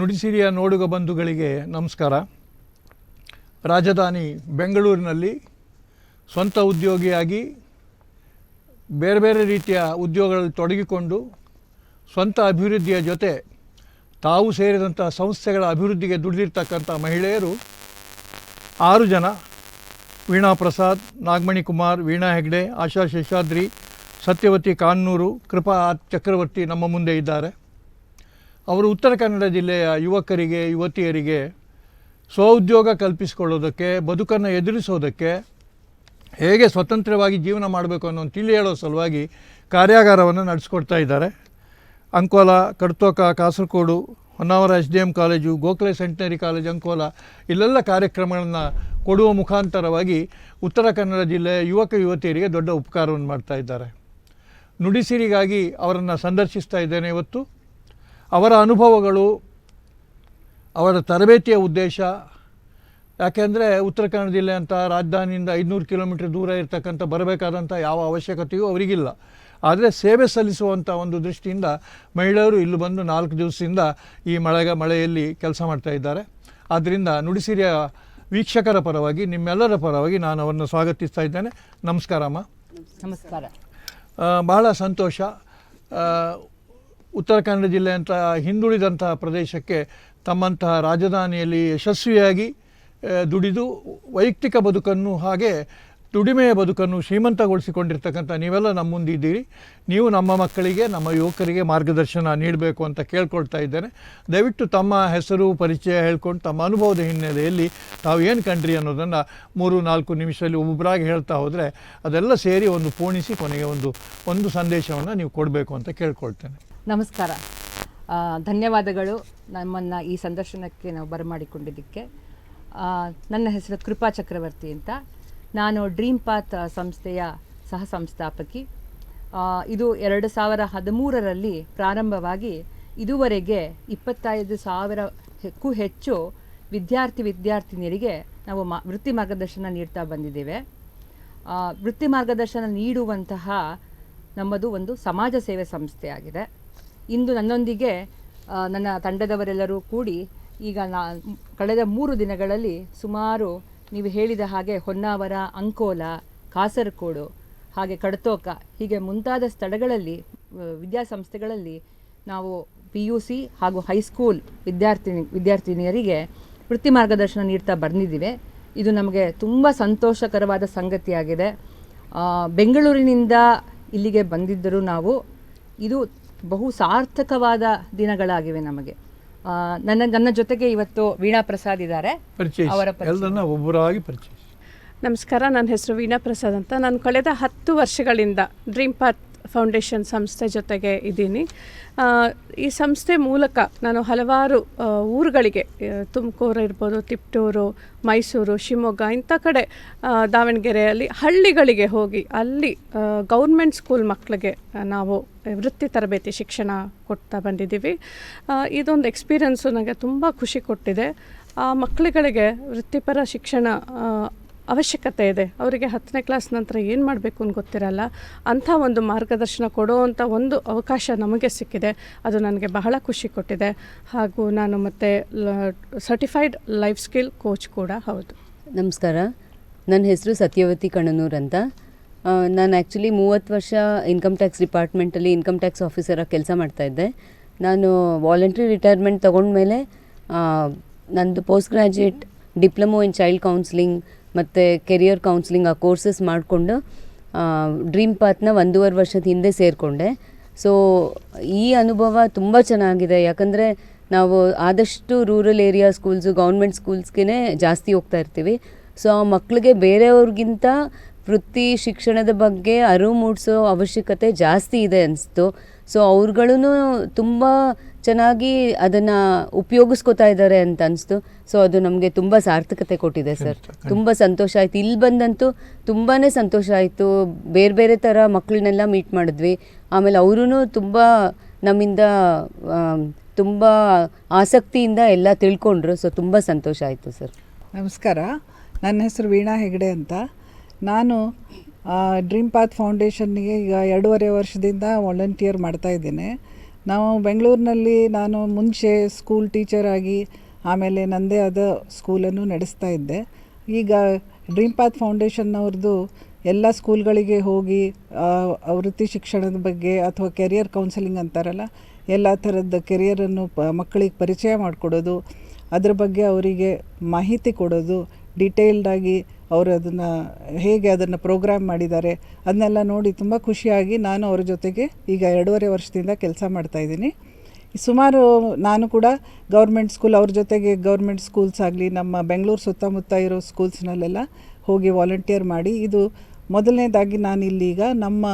ನುಡಿಸಿರಿಯ ನೋಡುಗ ಬಂಧುಗಳಿಗೆ ನಮಸ್ಕಾರ. ರಾಜಧಾನಿ ಬೆಂಗಳೂರಿನಲ್ಲಿ ಸ್ವಂತ ಉದ್ಯೋಗಿಯಾಗಿ ಬೇರೆ ಬೇರೆ ರೀತಿಯ ಉದ್ಯೋಗಗಳಲ್ಲಿ ತೊಡಗಿಕೊಂಡು ಸ್ವಂತ ಅಭಿವೃದ್ಧಿಯ ಜೊತೆ ತಾವು ಸೇರಿದಂಥ ಸಂಸ್ಥೆಗಳ ಅಭಿವೃದ್ಧಿಗೆ ದುಡಿದಿರ್ತಕ್ಕಂಥ ಮಹಿಳೆಯರು 6 ಜನ: ವೀಣಾ ಪ್ರಸಾದ್, ನಾಗಮಣಿ ಕುಮಾರ್, ವೀಣಾ ಹೆಗ್ಡೆ, ಆಶಾ ಶೇಷಾದ್ರಿ, ಸತ್ಯವತಿ ಕಾನ್ನೂರು, ಕೃಪಾ ಚಕ್ರವರ್ತಿ ನಮ್ಮ ಮುಂದೆ ಇದ್ದಾರೆ. ಅವರು ಉತ್ತರ ಕನ್ನಡ ಜಿಲ್ಲೆಯ ಯುವಕರಿಗೆ, ಯುವತಿಯರಿಗೆ ಸ್ವಉದ್ಯೋಗ ಕಲ್ಪಿಸಿಕೊಳ್ಳೋದಕ್ಕೆ, ಬದುಕನ್ನು ಎದುರಿಸೋದಕ್ಕೆ, ಹೇಗೆ ಸ್ವತಂತ್ರವಾಗಿ ಜೀವನ ಮಾಡಬೇಕು ಅನ್ನೋ ತಿಳಿ ಹೇಳೋ ಸಲುವಾಗಿ ಕಾರ್ಯಾಗಾರವನ್ನು ನಡೆಸ್ಕೊಡ್ತಾ ಇದ್ದಾರೆ. Ankola, Kadtoka, Kasaragod, Honnavar SDM college, Gokhale centenary college Ankola, ಇಲ್ಲೆಲ್ಲ ಕಾರ್ಯಕ್ರಮಗಳನ್ನು ಕೊಡುವ ಮುಖಾಂತರವಾಗಿ ಉತ್ತರ ಕನ್ನಡ ಜಿಲ್ಲೆಯ ಯುವಕ ಯುವತಿಯರಿಗೆ ದೊಡ್ಡ ಉಪಕಾರವನ್ನು ಮಾಡ್ತಾ ಇದ್ದಾರೆ. ನುಡಿಸಿರಿಗಾಗಿ ಅವರನ್ನು ಸಂದರ್ಶಿಸ್ತಾ ಇದ್ದೇನೆ ಇವತ್ತು. ಅವರ ಅನುಭವಗಳು, ಅವರ ತರಬೇತಿಯ ಉದ್ದೇಶ, ಯಾಕೆಂದರೆ ಉತ್ತರ ಕನ್ನಡ ಜಿಲ್ಲೆ ಅಂತ ರಾಜಧಾನಿಯಿಂದ 500 ಕಿಲೋಮೀಟರ್ ದೂರ ಇರತಕ್ಕಂಥ ಬರಬೇಕಾದಂಥ ಯಾವ ಅವಶ್ಯಕತೆಯೂ ಅವರಿಗಿಲ್ಲ. ಆದರೆ ಸೇವೆ ಸಲ್ಲಿಸುವಂಥ ಒಂದು ದೃಷ್ಟಿಯಿಂದ ಮಹಿಳೆಯರು ಇಲ್ಲಿ ಬಂದು 4 ದಿವಸದಿಂದ ಈ ಮಳೆಯಲ್ಲಿ ಕೆಲಸ ಮಾಡ್ತಾ ಇದ್ದಾರೆ. ಆದ್ದರಿಂದ ನುಡಿಸಿರಿಯ ವೀಕ್ಷಕರ ಪರವಾಗಿ, ನಿಮ್ಮೆಲ್ಲರ ಪರವಾಗಿ ನಾನು ಅವರನ್ನು ಸ್ವಾಗತಿಸ್ತಾ ಇದ್ದೇನೆ. ನಮಸ್ಕಾರ ಅಮ್ಮ. ನಮಸ್ಕಾರ. ಬಹಳ ಸಂತೋಷ. ಉತ್ತರ ಕನ್ನಡ ಜಿಲ್ಲೆ ಅಂತ ಹಿಂದುಳಿದಂತಹ ಪ್ರದೇಶಕ್ಕೆ ತಮ್ಮಂತಹ ರಾಜಧಾನಿಯಲ್ಲಿ ಯಶಸ್ವಿಯಾಗಿ ದುಡಿದು ವೈಯಕ್ತಿಕ ಬದುಕನ್ನು ಹಾಗೆ ದುಡಿಮೆಯ ಬದುಕನ್ನು ಶ್ರೀಮಂತಗೊಳಿಸಿಕೊಂಡಿರ್ತಕ್ಕಂಥ ನೀವೆಲ್ಲ ನಮ್ಮ ಮುಂದಿದ್ದೀರಿ. ನೀವು ನಮ್ಮ ಮಕ್ಕಳಿಗೆ, ನಮ್ಮ ಯುವಕರಿಗೆ ಮಾರ್ಗದರ್ಶನ ನೀಡಬೇಕು ಅಂತ ಕೇಳ್ಕೊಳ್ತಾ ಇದ್ದೇನೆ. ದಯವಿಟ್ಟು ತಮ್ಮ ಹೆಸರು, ಪರಿಚಯ ಹೇಳ್ಕೊಂಡು ತಮ್ಮ ಅನುಭವದ ಹಿನ್ನೆಲೆಯಲ್ಲಿ ತಾವು ಏನು ಕಂಡ್ರಿ ಅನ್ನೋದನ್ನು 3-4 ನಿಮಿಷದಲ್ಲಿ ಒಬ್ಬೊಬ್ಬರಾಗಿ ಹೇಳ್ತಾ ಹೋದರೆ ಅದೆಲ್ಲ ಸೇರಿ ಒಂದು ಪೋಣಿಸಿ ಕೊನೆಗೆ ಒಂದು ಸಂದೇಶವನ್ನು ನೀವು ಕೊಡಬೇಕು ಅಂತ ಕೇಳ್ಕೊಳ್ತೇನೆ. ನಮಸ್ಕಾರ. ಧನ್ಯವಾದಗಳು ನಮ್ಮನ್ನು ಈ ಸಂದರ್ಶನಕ್ಕೆ ನಾವು ಬರಮಾಡಿಕೊಂಡಿದ್ದಕ್ಕೆ. ನನ್ನ ಹೆಸರು ಕೃಪಾ ಚಕ್ರವರ್ತಿ ಅಂತ. ನಾನು ಡ್ರೀಮ್ ಪಾತ್ ಸಂಸ್ಥೆಯ ಸಹ ಸಂಸ್ಥಾಪಕಿ. ಇದು 2013ರಲ್ಲಿ ಪ್ರಾರಂಭವಾಗಿ ಇದುವರೆಗೆ 25,000ಕ್ಕೂ ಹೆಚ್ಚು ವಿದ್ಯಾರ್ಥಿನಿಯರಿಗೆ ನಾವು ವೃತ್ತಿ ಮಾರ್ಗದರ್ಶನ ನೀಡ್ತಾ ಬಂದಿದ್ದೇವೆ. ವೃತ್ತಿ ಮಾರ್ಗದರ್ಶನ ನೀಡುವಂತಹ ನಮ್ಮದು ಒಂದು ಸಮಾಜ ಸೇವೆ ಸಂಸ್ಥೆಯಾಗಿದೆ. ಇಂದು ನನ್ನೊಂದಿಗೆ ನನ್ನ ತಂಡದವರೆಲ್ಲರೂ ಕೂಡಿ ಈಗ ಕಳೆದ 3 ದಿನಗಳಲ್ಲಿ ಸುಮಾರು ನೀವು ಹೇಳಿದ ಹಾಗೆ ಹೊನ್ನಾವರ, ಅಂಕೋಲ, ಕಾಸರಗೋಡು, ಹಾಗೆ ಕಡ್ತೋಕ, ಹೀಗೆ ಮುಂತಾದ ವಿದ್ಯಾಸಂಸ್ಥೆಗಳಲ್ಲಿ ನಾವು PUC ಹಾಗೂ ಹೈಸ್ಕೂಲ್ ವಿದ್ಯಾರ್ಥಿನಿಯರಿಗೆ ವೃತ್ತಿ ಮಾರ್ಗದರ್ಶನ ನೀಡ್ತಾ ಬಂದಿದ್ದೀವಿ. ಇದು ನಮಗೆ ತುಂಬ ಸಂತೋಷಕರವಾದ ಸಂಗತಿಯಾಗಿದೆ. ಬೆಂಗಳೂರಿನಿಂದ ಇಲ್ಲಿಗೆ ಬಂದಿದ್ದರೂ ನಾವು ಇದು ಬಹು ಸಾರ್ಥಕವಾದ ದಿನಗಳಾಗಿವೆ ನಮಗೆ. ನನ್ನ ಜೊತೆಗೆ ಇವತ್ತು ವೀಣಾ ಪ್ರಸಾದ್ ಇದ್ದಾರೆ. ಒಬ್ಬರಾಗಿ ಪರಿಚಯ. ನಮಸ್ಕಾರ, ನನ್ನ ಹೆಸರು ವೀಣಾ ಪ್ರಸಾದ್ ಅಂತ. ನಾನು ಕಳೆದ 10 ವರ್ಷಗಳಿಂದ ಡ್ರೀಮ್ ಪಾತ್ ಫೌಂಡೇಶನ್ ಸಂಸ್ಥೆ ಜೊತೆಗೆ ಇದ್ದೀನಿ. ಈ ಸಂಸ್ಥೆ ಮೂಲಕ ನಾನು ಹಲವಾರು ಊರುಗಳಿಗೆ, ತುಮಕೂರು ಇರ್ಬೋದು, ತಿಪ್ಟೂರು, ಮೈಸೂರು, ಶಿವಮೊಗ್ಗ ಇಂಥ ಕಡೆ, ದಾವಣಗೆರೆಯಲ್ಲಿ ಹಳ್ಳಿಗಳಿಗೆ ಹೋಗಿ ಅಲ್ಲಿ ಗೌರ್ಮೆಂಟ್ ಸ್ಕೂಲ್ ಮಕ್ಕಳಿಗೆ ನಾವು ವೃತ್ತಿ ತರಬೇತಿ ಶಿಕ್ಷಣ ಕೊಡ್ತಾ ಬಂದಿದ್ದೀವಿ. ಇದೊಂದು ಎಕ್ಸ್ಪೀರಿಯನ್ಸು ನನಗೆ ತುಂಬ ಖುಷಿ ಕೊಟ್ಟಿದೆ. ಆ ಮಕ್ಕಳುಗಳಿಗೆ ವೃತ್ತಿಪರ ಶಿಕ್ಷಣ ಅವಶ್ಯಕತೆ ಇದೆ. ಅವರಿಗೆ 10ನೇ ಕ್ಲಾಸ್ ನಂತರ ಏನು ಮಾಡಬೇಕು ಅಂತ ಗೊತ್ತಿರಲ್ಲ. ಅಂಥ ಒಂದು ಮಾರ್ಗದರ್ಶನ ಕೊಡುವಂಥ ಒಂದು ಅವಕಾಶ ನಮಗೆ ಸಿಕ್ಕಿದೆ. ಅದು ನನಗೆ ಬಹಳ ಖುಷಿ ಕೊಟ್ಟಿದೆ. ಹಾಗೂ ನಾನು ಮತ್ತು ಸರ್ಟಿಫೈಡ್ ಲೈಫ್ ಸ್ಕಿಲ್ ಕೋಚ್ ಕೂಡ ಹೌದು. ನಮಸ್ಕಾರ, ನನ್ನ ಹೆಸರು ಸತ್ಯವತಿ ಕಣನೂರ್ ಅಂತ. ನಾನು ಆ್ಯಕ್ಚುಲಿ 30 ವರ್ಷ ಇನ್ಕಮ್ ಟ್ಯಾಕ್ಸ್ ಡಿಪಾರ್ಟ್ಮೆಂಟಲ್ಲಿ ಇನ್ಕಮ್ ಟ್ಯಾಕ್ಸ್ ಆಫೀಸರಾಗಿ ಕೆಲಸ ಮಾಡ್ತಾಯಿದ್ದೆ. ನಾನು ವಾಲಂಟ್ರಿ ರಿಟೈರ್ಮೆಂಟ್ ತೊಗೊಂಡ್ಮೇಲೆ ನಂದು post graduate diploma in child counselling ಮತ್ತು ಕೆರಿಯರ್ ಕೌನ್ಸಿಲಿಂಗ್ ಆ ಕೋರ್ಸಸ್ ಮಾಡಿಕೊಂಡು ಡ್ರೀಮ್ ಪಾತ್ನ 1.5 ವರ್ಷದ ಹಿಂದೆ ಸೇರಿಕೊಂಡೆ. ಸೊ ಈ ಅನುಭವ ತುಂಬ ಚೆನ್ನಾಗಿದೆ. ಯಾಕಂದರೆ ನಾವು ಆದಷ್ಟು ರೂರಲ್ ಏರಿಯಾ ಸ್ಕೂಲ್ಸು, ಗೌರ್ಮೆಂಟ್ ಸ್ಕೂಲ್ಸ್ಗೆ ಜಾಸ್ತಿ ಹೋಗ್ತಾ ಇರ್ತೀವಿ. ಸೊ ಆ ಮಕ್ಕಳಿಗೆ ಬೇರೆಯವ್ರಿಗಿಂತ ವೃತ್ತಿ ಶಿಕ್ಷಣದ ಬಗ್ಗೆ ಅರಿವು ಮೂಡಿಸೋ ಅವಶ್ಯಕತೆ ಜಾಸ್ತಿ ಇದೆ ಅನಿಸ್ತು. ಸೊ ಅವ್ರುಗಳೂ ತುಂಬ ಚೆನ್ನಾಗಿ ಅದನ್ನು ಉಪಯೋಗಿಸ್ಕೋತಾ ಇದ್ದಾರೆ ಅಂತ ಅನಿಸ್ತು. ಸೊ ಅದು ನಮಗೆ ತುಂಬ ಸಾರ್ಥಕತೆ ಕೊಟ್ಟಿದೆ ಸರ್. ತುಂಬ ಸಂತೋಷ ಆಯಿತು. ಇಲ್ಲಿ ಬಂದಂತೂ ತುಂಬಾ ಸಂತೋಷ ಆಯಿತು. ಬೇರೆ ಬೇರೆ ಥರ ಮಕ್ಕಳನ್ನೆಲ್ಲ ಮೀಟ್ ಮಾಡಿದ್ವಿ. ಆಮೇಲೆ ಅವರೂ ತುಂಬ ನಮ್ಮಿಂದ ತುಂಬ ಆಸಕ್ತಿಯಿಂದ ಎಲ್ಲ ತಿಳ್ಕೊಂಡ್ರು. ಸೊ ತುಂಬ ಸಂತೋಷ ಆಯಿತು ಸರ್. ನಮಸ್ಕಾರ, ನನ್ನ ಹೆಸರು ವೀಣಾ ಹೆಗ್ಡೆ ಅಂತ. ನಾನು ಡ್ರೀಮ್ ಪಾತ್ ಫೌಂಡೇಶನ್ನಿಗೆ ಈಗ 2.5 ವರ್ಷದಿಂದ ವಾಲಂಟಿಯರ್ ಮಾಡ್ತಾಯಿದ್ದೇನೆ. ನಾವು ಬೆಂಗಳೂರಿನಲ್ಲಿ ನಾನು ಮುಂಚೆ ಸ್ಕೂಲ್ ಟೀಚರ್ ಆಗಿ ಆಮೇಲೆ ನನ್ನದೇ ಆದ ಸ್ಕೂಲನ್ನು ನಡೆಸ್ತಾ ಇದ್ದೆ. ಈಗ ಡ್ರೀಮ್ ಪಾತ್ ಫೌಂಡೇಶನ್ನವ್ರದ್ದು ಎಲ್ಲ ಸ್ಕೂಲ್ಗಳಿಗೆ ಹೋಗಿ ವೃತ್ತಿ ಶಿಕ್ಷಣದ ಬಗ್ಗೆ ಅಥವಾ ಕೆರಿಯರ್ ಕೌನ್ಸೆಲಿಂಗ್ ಅಂತಾರಲ್ಲ, ಎಲ್ಲ ಥರದ ಕೆರಿಯರನ್ನು ಮಕ್ಕಳಿಗೆ ಪರಿಚಯ ಮಾಡಿಕೊಡೋದು, ಅದ್ರ ಬಗ್ಗೆ ಅವರಿಗೆ ಮಾಹಿತಿ ಕೊಡೋದು, ಡೀಟೇಲ್ಡಾಗಿ ಅವರು ಹೇಗೆ ಅದನ್ನು ಪ್ರೋಗ್ರಾಮ್ ಮಾಡಿದ್ದಾರೆ ಅದನ್ನೆಲ್ಲ ನೋಡಿ ತುಂಬ ಖುಷಿಯಾಗಿ ನಾನು ಅವ್ರ ಜೊತೆಗೆ ಈಗ 2.5 ವರ್ಷದಿಂದ ಕೆಲಸ ಮಾಡ್ತಾಯಿದ್ದೀನಿ. ಸುಮಾರು ನಾನು ಕೂಡ ಗೌರ್ಮೆಂಟ್ ಸ್ಕೂಲ್ ಅವ್ರ ಜೊತೆಗೆ ಗೌರ್ಮೆಂಟ್ ಸ್ಕೂಲ್ಸ್ ಆಗಲಿ ನಮ್ಮ ಬೆಂಗಳೂರು ಸುತ್ತಮುತ್ತ ಇರೋ ಸ್ಕೂಲ್ಸ್ನಲ್ಲೆಲ್ಲ ಹೋಗಿ ವಾಲಂಟಿಯರ್ ಮಾಡಿ, ಇದು ಮೊದಲನೇದಾಗಿ ನಾನು ಇಲ್ಲೀಗ ನಮ್ಮ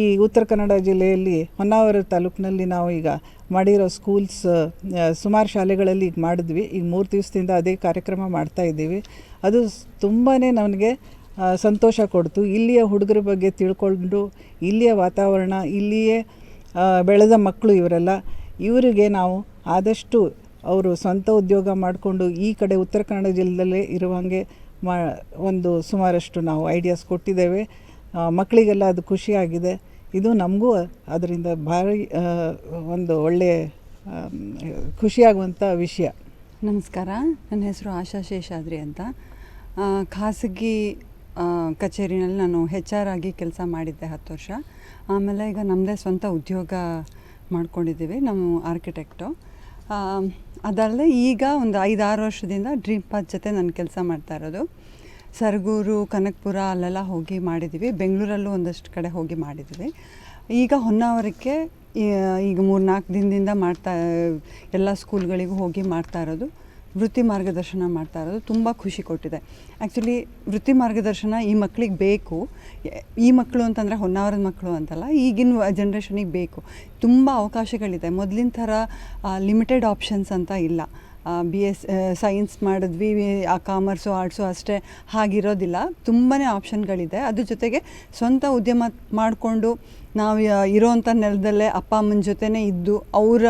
ಈ ಉತ್ತರ ಕನ್ನಡ ಜಿಲ್ಲೆಯಲ್ಲಿ ಹೊನ್ನಾವರ ತಾಲೂಕಿನಲ್ಲಿ ನಾವು ಈಗ ಮಾಡಿರೋ ಸ್ಕೂಲ್ಸ್ ಸುಮಾರು ಶಾಲೆಗಳಲ್ಲಿ ಈಗ ಮಾಡಿದ್ವಿ. ಈಗ 3 ದಿವಸದಿಂದ ಅದೇ ಕಾರ್ಯಕ್ರಮ ಮಾಡ್ತಾಯಿದ್ದೀವಿ. ಅದು ತುಂಬಾ ನನಗೆ ಸಂತೋಷ ಕೊಡ್ತು. ಇಲ್ಲಿಯ ಹುಡುಗರ ಬಗ್ಗೆ ತಿಳ್ಕೊಂಡು, ಇಲ್ಲಿಯ ವಾತಾವರಣ, ಇಲ್ಲಿಯೇ ಬೆಳೆದ ಮಕ್ಕಳು ಇವರಿಗೆ ನಾವು ಆದಷ್ಟು ಅವರು ಸ್ವಂತ ಉದ್ಯೋಗ ಮಾಡಿಕೊಂಡು ಈ ಕಡೆ ಉತ್ತರ ಕನ್ನಡ ಜಿಲ್ಲೆಯಲ್ಲೇ ಇರುವಂಗೆ ಒಂದು ಸುಮಾರಷ್ಟು ನಾವು ಐಡಿಯಾಸ್ ಕೊಟ್ಟಿದ್ದೇವೆ. ಮಕ್ಕಳಿಗೆಲ್ಲ ಅದು ಖುಷಿಯಾಗಿದೆ. ಇದು ನಮಗೂ ಅದರಿಂದ ಭಾರಿ ಒಂದು ಒಳ್ಳೆಯ ಖುಷಿಯಾಗುವಂಥ ವಿಷಯ. ನಮಸ್ಕಾರ, ನನ್ನ ಹೆಸರು ಆಶಾ ಶೇಷಾದ್ರಿ ಅಂತ. ಖಾಸಗಿ ಕಚೇರಿನಲ್ಲಿ ನಾನು HR ಆಗಿ ಕೆಲಸ ಮಾಡಿದ್ದೆ 10 ವರ್ಷ. ಆಮೇಲೆ ಈಗ ನಮ್ಮದೇ ಸ್ವಂತ ಉದ್ಯೋಗ ಮಾಡ್ಕೊಂಡಿದ್ದೀವಿ, ನಾವು ಆರ್ಕಿಟೆಕ್ಟು. ಅದಲ್ಲದೆ ಈಗ ಒಂದು 5-6 ವರ್ಷದಿಂದ ಡ್ರೀಮ್ ಪಾತ್ ಜೊತೆ ನಾನು ಕೆಲಸ ಮಾಡ್ತಾ ಇರೋದು. ಸರಗೂರು, ಕನಕಪುರ ಅಲ್ಲೆಲ್ಲ ಹೋಗಿ ಮಾಡಿದ್ದೀವಿ. ಬೆಂಗಳೂರಲ್ಲೂ ಒಂದಷ್ಟು ಕಡೆ ಹೋಗಿ ಮಾಡಿದ್ದೀವಿ. ಈಗ ಹೊನ್ನಾವರಕ್ಕೆ ಈಗ 3-4 ದಿನದಿಂದ ಎಲ್ಲ ಸ್ಕೂಲ್ಗಳಿಗೂ ಹೋಗಿ ಮಾಡ್ತಾ ಇರೋದು, ವೃತ್ತಿ ಮಾರ್ಗದರ್ಶನ ಮಾಡ್ತಾ ಇರೋದು ತುಂಬ ಖುಷಿ ಕೊಟ್ಟಿದೆ. ಆ್ಯಕ್ಚುಲಿ ವೃತ್ತಿ ಮಾರ್ಗದರ್ಶನ ಈ ಮಕ್ಕಳಿಗೆ ಬೇಕು. ಈ ಮಕ್ಕಳು ಅಂತಂದರೆ ಹೊನ್ನಾವರದ ಮಕ್ಕಳು ಅಂತಲ್ಲ, ಈಗಿನ ಜನ್ರೇಷನಿಗೆ ಬೇಕು. ತುಂಬ ಅವಕಾಶಗಳಿದೆ. ಮೊದಲಿನ ಥರ ಲಿಮಿಟೆಡ್ ಆಪ್ಷನ್ಸ್ ಅಂತ ಇಲ್ಲ. BS ಸೈನ್ಸ್ ಮಾಡಿದ್ವಿ, ಕಾಮರ್ಸು ಆರ್ಟ್ಸು ಅಷ್ಟೇ ಹಾಗಿರೋದಿಲ್ಲ. ತುಂಬಾ ಆಪ್ಷನ್ಗಳಿದೆ. ಅದ್ರ ಜೊತೆಗೆ ಸ್ವಂತ ಉದ್ಯಮ ಮಾಡಿಕೊಂಡು ನಾವು ಇರೋವಂಥ ನೆಲದಲ್ಲೇ ಅಪ್ಪ ಅಮ್ಮನ ಜೊತೆನೇ ಇದ್ದು ಅವರ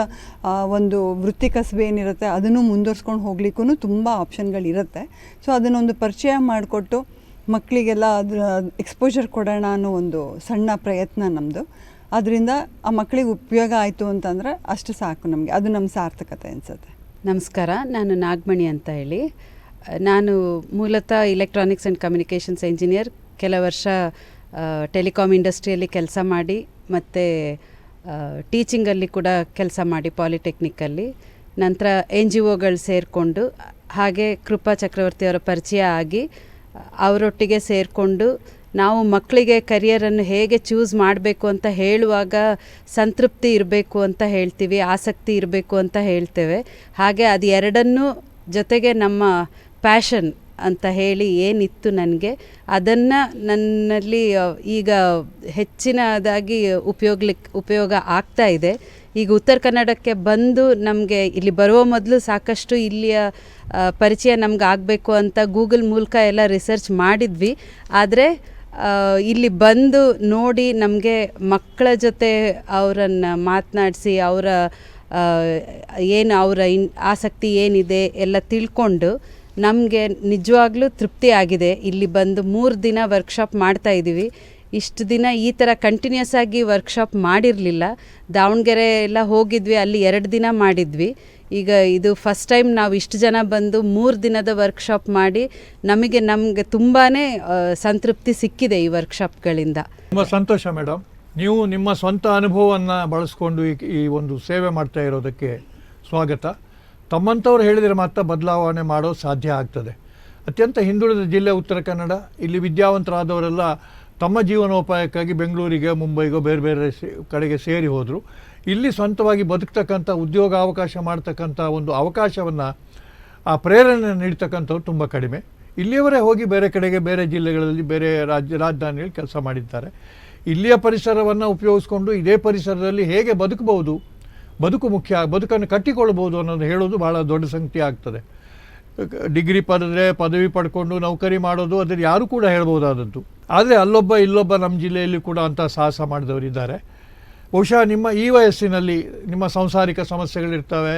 ಒಂದು ವೃತ್ತಿ ಕಸಬು ಏನಿರುತ್ತೆ ಅದನ್ನು ಮುಂದುವರ್ಸ್ಕೊಂಡು ಹೋಗ್ಲಿಕ್ಕೂ ತುಂಬ ಆಪ್ಷನ್ಗಳಿರುತ್ತೆ. ಸೊ ಅದನ್ನೊಂದು ಪರಿಚಯ ಮಾಡಿಕೊಟ್ಟು ಮಕ್ಕಳಿಗೆಲ್ಲ ಅದರ ಎಕ್ಸ್ಪೋಜರ್ ಕೊಡೋಣ ಅನ್ನೋ ಒಂದು ಸಣ್ಣ ಪ್ರಯತ್ನ ನಮ್ಮದು. ಅದರಿಂದ ಆ ಮಕ್ಕಳಿಗೆ ಉಪಯೋಗ ಆಯಿತು ಅಂತಂದರೆ ಅಷ್ಟು ಸಾಕು ನಮಗೆ, ಅದು ನಮ್ಮ ಸಾರ್ಥಕತೆ ಅನಿಸುತ್ತೆ. ನಮಸ್ಕಾರ, ನಾನು ನಾಗಮಣಿ ಅಂತ ಹೇಳಿ. ನಾನು ಮೂಲತಃ ಇಲೆಕ್ಟ್ರಾನಿಕ್ಸ್ ಆ್ಯಂಡ್ ಕಮ್ಯುನಿಕೇಷನ್ಸ್ ಇಂಜಿನಿಯರ್. ಕೆಲ ವರ್ಷ ಟೆಲಿಕಾಮ್ ಇಂಡಸ್ಟ್ರಿಯಲ್ಲಿ ಕೆಲಸ ಮಾಡಿ ಮತ್ತು ಟೀಚಿಂಗಲ್ಲಿ ಕೂಡ ಕೆಲಸ ಮಾಡಿ ಪಾಲಿಟೆಕ್ನಿಕ್ಕಲ್ಲಿ. ನಂತರ NGOಗಳು ಸೇರಿಕೊಂಡು, ಹಾಗೆ ಕೃಪಾ ಚಕ್ರವರ್ತಿಯವರ ಪರಿಚಯ ಆಗಿ ಅವರೊಟ್ಟಿಗೆ ಸೇರಿಕೊಂಡು ನಾವು ಮಕ್ಕಳಿಗೆ ಕರಿಯರನ್ನು ಹೇಗೆ ಚೂಸ್ ಮಾಡಬೇಕು ಅಂತ ಹೇಳುವಾಗ ಸಂತೃಪ್ತಿ ಇರಬೇಕು ಅಂತ ಹೇಳ್ತೀವಿ, ಆಸಕ್ತಿ ಇರಬೇಕು ಅಂತ ಹೇಳ್ತೇವೆ. ಹಾಗೆ ಅದು ಎರಡನ್ನೂ ಜೊತೆಗೆ ನಮ್ಮ ಪ್ಯಾಷನ್ ಅಂತ ಹೇಳಿ ಏನಿತ್ತು ನನಗೆ, ಅದನ್ನು ನನ್ನಲ್ಲಿ ಈಗ ಹೆಚ್ಚಿನದಾಗಿ ಉಪಯೋಗ ಆಗ್ತಾ ಇದೆ. ಈಗ ಉತ್ತರ ಕನ್ನಡಕ್ಕೆ ಬಂದು ನಮಗೆ ಇಲ್ಲಿ ಬರುವ ಮೊದಲು ಸಾಕಷ್ಟು ಇಲ್ಲಿಯ ಪರಿಚಯ ನಮ್ಗೆ ಆಗಬೇಕು ಅಂತ ಗೂಗಲ್ ಮೂಲಕ ಎಲ್ಲ ರಿಸರ್ಚ್ ಮಾಡಿದ್ವಿ. ಆದರೆ ಇಲ್ಲಿ ಬಂದು ನೋಡಿ ನಮಗೆ ಮಕ್ಕಳ ಜೊತೆ ಅವರನ್ನು ಮಾತನಾಡಿಸಿ ಅವರ ಆಸಕ್ತಿ ಏನಿದೆ ಎಲ್ಲ ತಿಳ್ಕೊಂಡು ನಮಗೆ ನಿಜವಾಗ್ಲೂ ತೃಪ್ತಿ ಆಗಿದೆ. ಇಲ್ಲಿ ಬಂದು 3 ದಿನ ವರ್ಕ್ಶಾಪ್ ಮಾಡ್ತಾಯಿದ್ದೀವಿ. ಇಷ್ಟು ದಿನ ಈ ಥರ ಕಂಟಿನ್ಯೂಸ್ ಆಗಿ ವರ್ಕ್ಶಾಪ್ ಮಾಡಿರಲಿಲ್ಲ. ದಾವಣಗೆರೆ ಎಲ್ಲ ಹೋಗಿದ್ವಿ, ಅಲ್ಲಿ 2 ದಿನ ಮಾಡಿದ್ವಿ. ಈಗ ಇದು ಫಸ್ಟ್ ಟೈಮ್ ನಾವು ಇಷ್ಟು ಜನ ಬಂದು 3 ದಿನದ ವರ್ಕ್ಶಾಪ್ ಮಾಡಿ ನಮಗೆ ತುಂಬಾ ಸಂತೃಪ್ತಿ ಸಿಕ್ಕಿದೆ ಈ ವರ್ಕ್ಶಾಪ್ಗಳಿಂದ. ತುಂಬ ಸಂತೋಷ ಮೇಡಮ್. ನೀವು ನಿಮ್ಮ ಸ್ವಂತ ಅನುಭವವನ್ನು ಬಳಸ್ಕೊಂಡು ಈ ಒಂದು ಸೇವೆ ಮಾಡ್ತಾ ಇರೋದಕ್ಕೆ ಸ್ವಾಗತ. ತಮ್ಮಂಥವ್ರು ಹೇಳಿದರೆ ಮಾತ್ರ ಬದಲಾವಣೆ ಮಾಡೋದು ಸಾಧ್ಯ ಆಗ್ತದೆ. ಅತ್ಯಂತ ಹಿಂದುಳಿದ ಜಿಲ್ಲೆ ಉತ್ತರ ಕನ್ನಡ. ಇಲ್ಲಿ ವಿದ್ಯಾವಂತರಾದವರೆಲ್ಲ ತಮ್ಮ ಜೀವನೋಪಾಯಕ್ಕಾಗಿ ಬೆಂಗಳೂರಿಗೆ, ಮುಂಬೈಗೋ ಬೇರೆ ಬೇರೆ ಕಡೆಗೆ ಸೇರಿ ಹೋದರು. ಇಲ್ಲಿ ಸ್ವಂತವಾಗಿ ಬದುಕ್ತಕ್ಕಂಥ, ಉದ್ಯೋಗ ಅವಕಾಶ ಮಾಡ್ತಕ್ಕಂಥ ಒಂದು ಅವಕಾಶವನ್ನು, ಆ ಪ್ರೇರಣೆ ನೀಡ್ತಕ್ಕಂಥವ್ರು ತುಂಬ ಕಡಿಮೆ. ಇಲ್ಲಿಯವರೇ ಹೋಗಿ ಬೇರೆ ಕಡೆಗೆ, ಬೇರೆ ಜಿಲ್ಲೆಗಳಲ್ಲಿ, ಬೇರೆ ರಾಜಧಾನಿಯಲ್ಲಿ ಕೆಲಸ ಮಾಡಿದ್ದಾರೆ. ಇಲ್ಲಿಯ ಪರಿಸರವನ್ನು ಉಪಯೋಗಿಸ್ಕೊಂಡು ಇದೇ ಪರಿಸರದಲ್ಲಿ ಹೇಗೆ ಬದುಕಬಹುದು, ಬದುಕು ಮುಖ್ಯ, ಬದುಕನ್ನು ಕಟ್ಟಿಕೊಳ್ಬೋದು ಅನ್ನೋದು ಹೇಳೋದು ಭಾಳ ದೊಡ್ಡ ಸಂಗತಿ ಆಗ್ತದೆ. ಡಿಗ್ರಿ ಪಡೆದ್ರೆ ಪದವಿ ಪಡ್ಕೊಂಡು ನೌಕರಿ ಮಾಡೋದು ಅದನ್ನು ಯಾರೂ ಕೂಡ ಹೇಳ್ಬೋದಾದದ್ದು. ಆದರೆ ಅಲ್ಲೊಬ್ಬ ಇಲ್ಲೊಬ್ಬ ನಮ್ಮ ಜಿಲ್ಲೆಯಲ್ಲಿ ಕೂಡ ಅಂಥ ಸಾಹಸ ಮಾಡಿದವರಿದ್ದಾರೆ. ಬಹುಶಃ ನಿಮ್ಮ ಈ ವಯಸ್ಸಿನಲ್ಲಿ ನಿಮ್ಮ ಸಾಂಸಾರಿಕ ಸಮಸ್ಯೆಗಳಿರ್ತವೆ,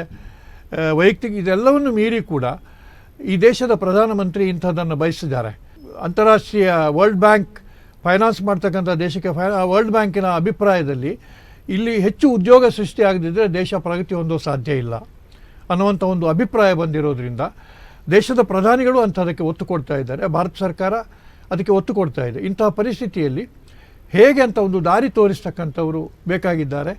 ವೈಯಕ್ತಿಕ, ಇದೆಲ್ಲವನ್ನು ಮೀರಿ ಕೂಡ ಈ ದೇಶದ ಪ್ರಧಾನಮಂತ್ರಿ ಇಂಥದ್ದನ್ನು ಬಯಸಿದ್ದಾರೆ. ಅಂತಾರಾಷ್ಟ್ರೀಯ ವರ್ಲ್ಡ್ ಬ್ಯಾಂಕ್ ಫೈನಾನ್ಸ್ ಮಾಡ್ತಕ್ಕಂಥ ದೇಶಕ್ಕೆ ವರ್ಲ್ಡ್ ಬ್ಯಾಂಕಿನ ಅಭಿಪ್ರಾಯದಲ್ಲಿ ಇಲ್ಲಿ ಹೆಚ್ಚು ಉದ್ಯೋಗ ಸೃಷ್ಟಿ ಆಗದಿದ್ದರೆ ದೇಶ ಪ್ರಗತಿ ಹೊಂದೋ ಸಾಧ್ಯ ಇಲ್ಲ ಅನ್ನುವಂಥ ಒಂದು ಅಭಿಪ್ರಾಯ ಬಂದಿರೋದ್ರಿಂದ ದೇಶದ ಪ್ರಧಾನಿಗಳು ಅಂಥದಕ್ಕೆ ಒತ್ತು ಕೊಡ್ತಾ ಇದ್ದಾರೆ. ಭಾರತ ಸರ್ಕಾರ ಅದಕ್ಕೆ ಒತ್ತು ಕೊಡ್ತಾ ಇದೆ. ಇಂತಹ ಪರಿಸ್ಥಿತಿಯಲ್ಲಿ ಹೇಗೆ ಅಂತ ಒಂದು ದಾರಿ ತೋರಿಸ್ತಕ್ಕಂಥವರು ಬೇಕಾಗಿದ್ದಾರೆ.